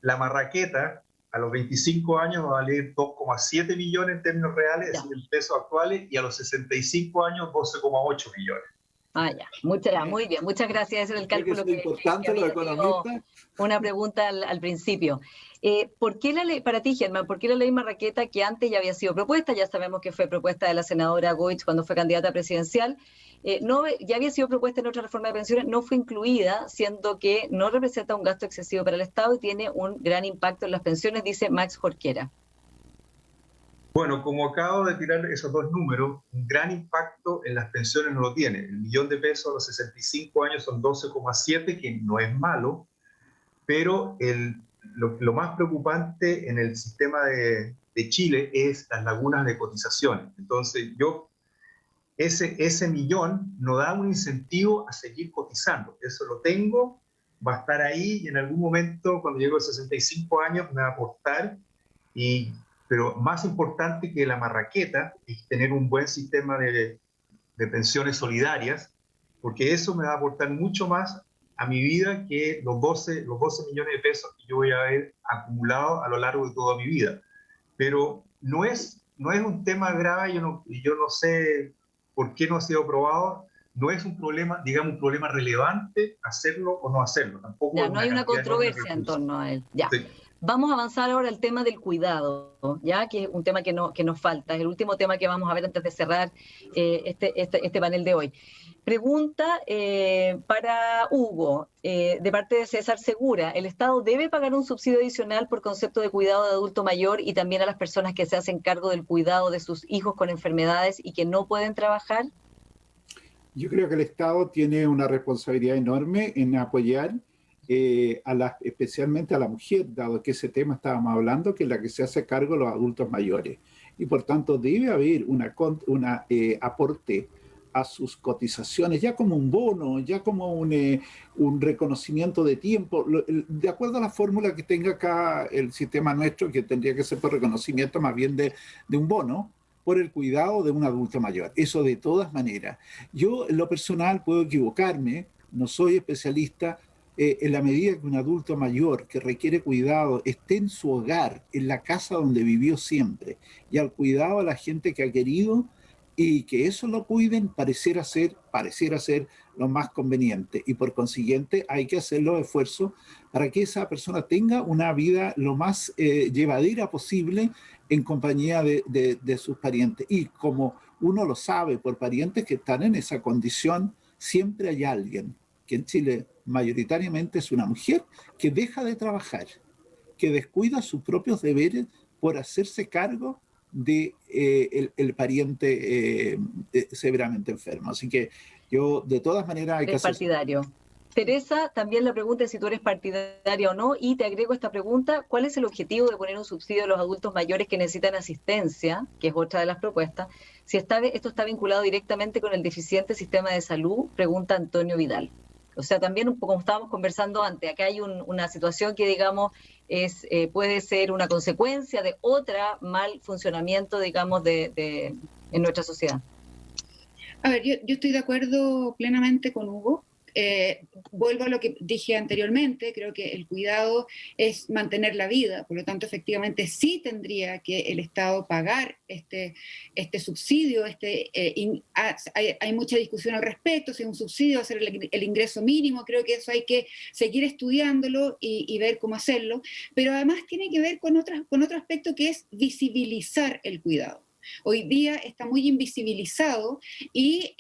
La marraqueta a los 25 años va a valer 2,7 millones en términos reales, es en pesos actuales, y a los 65 años 12,8 millones. Ah, ya. Muy bien. Muchas gracias. Ese era el cálculo que importante los economistas. Una pregunta al principio. ¿Por qué la ley, para ti, Germán, por qué la ley marraqueta, que antes ya había sido propuesta, ya sabemos que fue propuesta de la senadora Goiz cuando fue candidata presidencial, ya había sido propuesta en otra reforma de pensiones, no fue incluida, siendo que no representa un gasto excesivo para el Estado y tiene un gran impacto en las pensiones, dice Max Jorquera? Bueno, como acabo de tirar esos dos números, un gran impacto en las pensiones no lo tiene. El millón de pesos a los 65 años son 12,7, que no es malo, pero lo más preocupante en el sistema de Chile es las lagunas de cotizaciones. Entonces, ese millón no da un incentivo a seguir cotizando. Eso lo tengo, va a estar ahí y en algún momento, cuando llego a 65 años, me va a aportar. Pero más importante que la marraqueta es tener un buen sistema de pensiones solidarias, porque eso me va a aportar mucho más a mi vida que los 12 millones de pesos que yo voy a haber acumulado a lo largo de toda mi vida. Pero no es un tema grave, yo no sé por qué no ha sido aprobado. No es un problema, digamos, un problema relevante hacerlo o no hacerlo. Tampoco ya, no hay una controversia en torno a él. Ya. Sí. Vamos a avanzar ahora al tema del cuidado, ya que es un tema que nos falta. Es el último tema que vamos a ver antes de cerrar este panel de hoy. Pregunta para Hugo, de parte de César Segura. ¿El Estado debe pagar un subsidio adicional por concepto de cuidado de adulto mayor y también a las personas que se hacen cargo del cuidado de sus hijos con enfermedades y que no pueden trabajar? Yo creo que el Estado tiene una responsabilidad enorme en apoyar especialmente a la mujer, dado que ese tema estábamos hablando, que es la que se hace cargo de los adultos mayores. Y por tanto debe haber un aporte a sus cotizaciones, ya como un bono, ya como un reconocimiento de tiempo, de acuerdo a la fórmula que tenga acá el sistema nuestro, que tendría que ser por reconocimiento más bien de un bono, por el cuidado de un adulto mayor. Eso de todas maneras. Yo en lo personal puedo equivocarme, no soy especialista, en la medida que un adulto mayor que requiere cuidado esté en su hogar, en la casa donde vivió siempre, y al cuidado a la gente que ha querido, y que eso lo cuiden, pareciera ser lo más conveniente. Y por consiguiente hay que hacer los esfuerzos para que esa persona tenga una vida lo más llevadera posible en compañía de sus parientes. Y como uno lo sabe por parientes que están en esa condición, siempre hay alguien, que en Chile mayoritariamente es una mujer, que deja de trabajar, que descuida sus propios deberes por hacerse cargo de el pariente severamente enfermo. Así que yo, de todas maneras, hay que hacer... partidario. Teresa, también la pregunta es si tú eres partidaria o no, y te agrego esta pregunta: ¿cuál es el objetivo de poner un subsidio a los adultos mayores que necesitan asistencia, que es otra de las propuestas, si esto está vinculado directamente con el deficiente sistema de salud? Pregunta Antonio Vidal. O sea, también, como estábamos conversando antes, acá hay una situación que, digamos, puede ser una consecuencia de otra mal funcionamiento, digamos, en nuestra sociedad. A ver, yo estoy de acuerdo plenamente con Hugo. Vuelvo a lo que dije anteriormente, creo que el cuidado es mantener la vida, por lo tanto efectivamente sí tendría que el Estado pagar este subsidio, hay mucha discusión al respecto, si es un subsidio, hacer el ingreso mínimo, creo que eso hay que seguir estudiándolo y ver cómo hacerlo, pero además tiene que ver con otro aspecto que es visibilizar el cuidado. Hoy día está muy invisibilizado y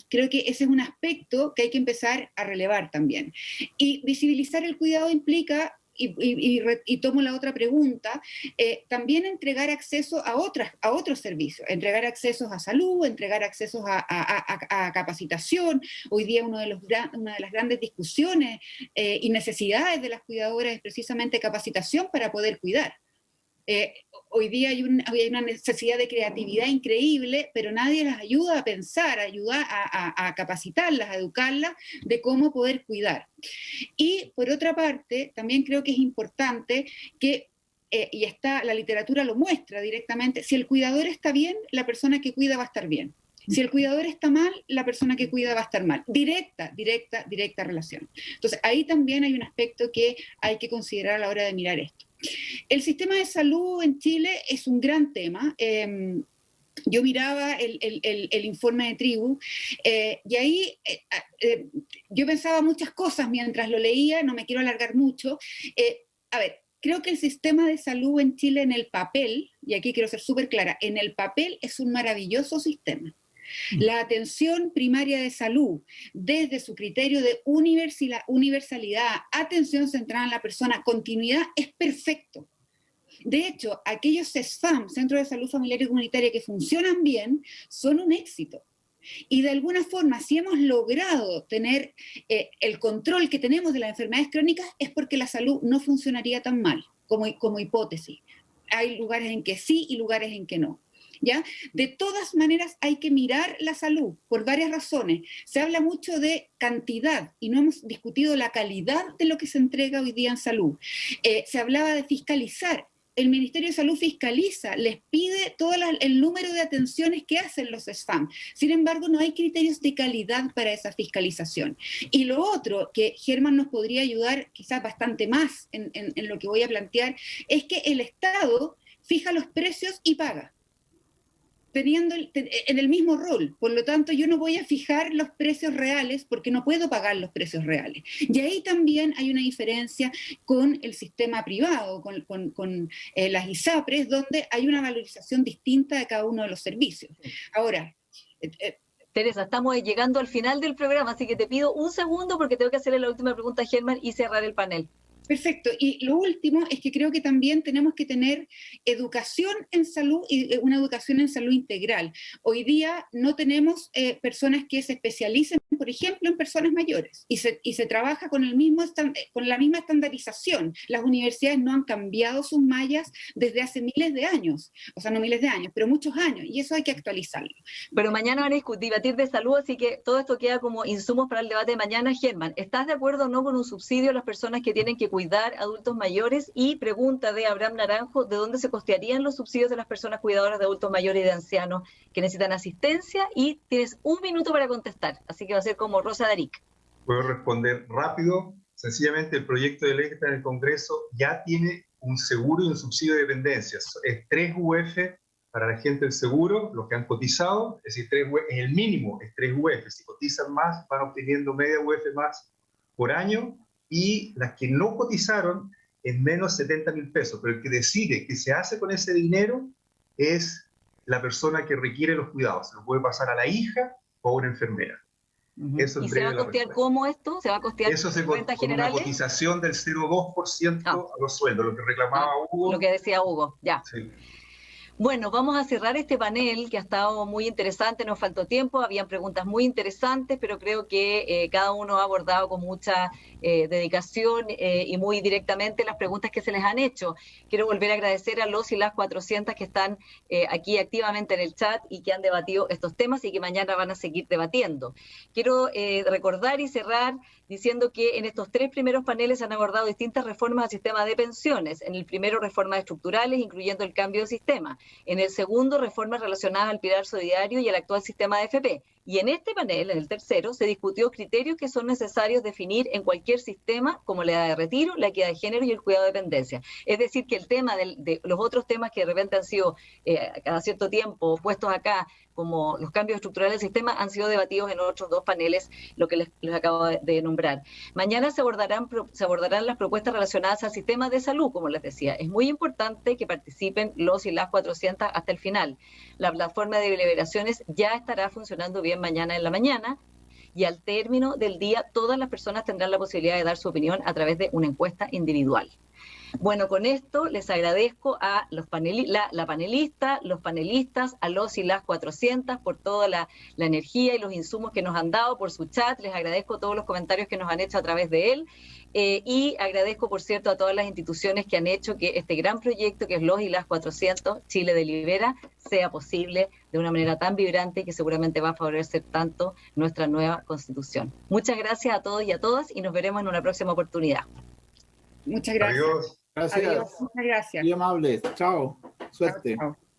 creo que ese es un aspecto que hay que empezar a relevar también. Y visibilizar el cuidado implica, y tomo la otra pregunta, también entregar acceso a otros servicios, entregar accesos a salud, entregar accesos a capacitación. Hoy día una de las grandes discusiones y necesidades de las cuidadoras es precisamente capacitación para poder cuidar. Hoy día hay una necesidad de creatividad increíble, pero nadie las ayuda a pensar, a capacitarlas, a educarlas de cómo poder cuidar. Y por otra parte, también creo que es importante que, y la literatura lo muestra directamente, si el cuidador está bien, la persona que cuida va a estar bien. Si el cuidador está mal, la persona que cuida va a estar mal. Directa relación. Entonces, ahí también hay un aspecto que hay que considerar a la hora de mirar esto. El sistema de salud en Chile es un gran tema. Yo miraba el informe de Tribu y ahí yo pensaba muchas cosas mientras lo leía, no me quiero alargar mucho. A ver, creo que el sistema de salud en Chile en el papel, y aquí quiero ser súper clara, en el papel es un maravilloso sistema. La atención primaria de salud, desde su criterio de universalidad, atención centrada en la persona, continuidad, es perfecto. De hecho, aquellos CESFAM, Centros de Salud Familiar y Comunitaria, que funcionan bien, son un éxito. Y de alguna forma, si hemos logrado tener el control que tenemos de las enfermedades crónicas, es porque la salud no funcionaría tan mal como hipótesis. Hay lugares en que sí y lugares en que no. ¿Ya? De todas maneras hay que mirar la salud por varias razones. Se habla mucho de cantidad y no hemos discutido la calidad de lo que se entrega hoy día en salud. Se hablaba de fiscalizar. El Ministerio de Salud fiscaliza, les pide todo el número de atenciones que hacen los SFAM. Sin embargo, no hay criterios de calidad para esa fiscalización. Y lo otro, que Germán nos podría ayudar quizás bastante más en lo que voy a plantear, es que el Estado fija los precios y paga, teniendo en el mismo rol. Por lo tanto, yo no voy a fijar los precios reales porque no puedo pagar los precios reales. Y ahí también hay una diferencia con el sistema privado, con las ISAPRES, donde hay una valorización distinta de cada uno de los servicios. Ahora, Teresa, estamos llegando al final del programa, así que te pido un segundo porque tengo que hacerle la última pregunta a Germán y cerrar el panel. Perfecto. Y lo último es que creo que también tenemos que tener educación en salud y una educación en salud integral. Hoy día no tenemos personas que se especialicen, por ejemplo, en personas mayores y se trabaja con la misma estandarización. Las universidades no han cambiado sus mallas desde hace miles de años, o sea, no miles de años, pero muchos años, y eso hay que actualizarlo. Pero mañana van a debatir de salud, así que todo esto queda como insumos para el debate de mañana. Germán, ¿estás de acuerdo o no con un subsidio a las personas que tienen que cuidar adultos mayores? Y pregunta de Abraham Naranjo: ¿de dónde se costearían los subsidios de las personas cuidadoras de adultos mayores y de ancianos que necesitan asistencia? Y tienes un minuto para contestar, así que va a ser como Rosa Daric. Puedo responder rápido. Sencillamente, el proyecto de ley que está en el Congreso ya tiene un seguro y un subsidio de dependencias. Es 3 UF para la gente del seguro, los que han cotizado, es decir, 3 UF, es el mínimo, es 3 UF. Si cotizan más, van obteniendo media UF más por año, y las que no cotizaron es menos 70.000 pesos, pero el que decide qué se hace con ese dinero es la persona que requiere los cuidados. Se lo puede pasar a la hija o a una enfermera. Eso ¿Y se va a costear cómo esto? ¿Se va a costear eso se rentas con generales? Una cotización del 0,2% a los sueldos, lo que reclamaba Hugo. Lo que decía Hugo, ya. Sí. Bueno, vamos a cerrar este panel que ha estado muy interesante, nos faltó tiempo, habían preguntas muy interesantes, pero creo que cada uno ha abordado con mucha dedicación y muy directamente las preguntas que se les han hecho. Quiero volver a agradecer a los y las 400 que están aquí activamente en el chat y que han debatido estos temas y que mañana van a seguir debatiendo. Quiero recordar y cerrar diciendo que en estos 3 primeros paneles se han abordado distintas reformas al sistema de pensiones. En el primero, reformas estructurales, incluyendo el cambio de sistema. En el segundo, reformas relacionadas al pilar solidario y al actual sistema de AFP. Y en este panel, en el tercero, se discutió criterios que son necesarios definir en cualquier sistema, como la edad de retiro, la equidad de género y el cuidado de dependencia. Es decir, que el tema de los otros temas que de repente han sido cada cierto tiempo puestos acá, como los cambios estructurales del sistema, han sido debatidos en otros 2 paneles, lo que les acabo de nombrar. Mañana se abordarán las propuestas relacionadas al sistema de salud, como les decía. Es muy importante que participen los y las 400 hasta el final. La plataforma de deliberaciones ya estará funcionando bien mañana en la mañana, y al término del día todas las personas tendrán la posibilidad de dar su opinión a través de una encuesta individual. Bueno, con esto les agradezco a los la panelista, los panelistas, a los y las 400 por toda la energía y los insumos que nos han dado, por su chat. Les agradezco todos los comentarios que nos han hecho a través de él. Y agradezco, por cierto, a todas las instituciones que han hecho que este gran proyecto, que es los y las 400, Chile Delibera, sea posible de una manera tan vibrante y que seguramente va a favorecer tanto nuestra nueva Constitución. Muchas gracias a todos y a todas y nos veremos en una próxima oportunidad. Muchas gracias. Adiós. Gracias. Adiós. Muchas gracias. Muy amable. Chao. Suerte. Chao, chao.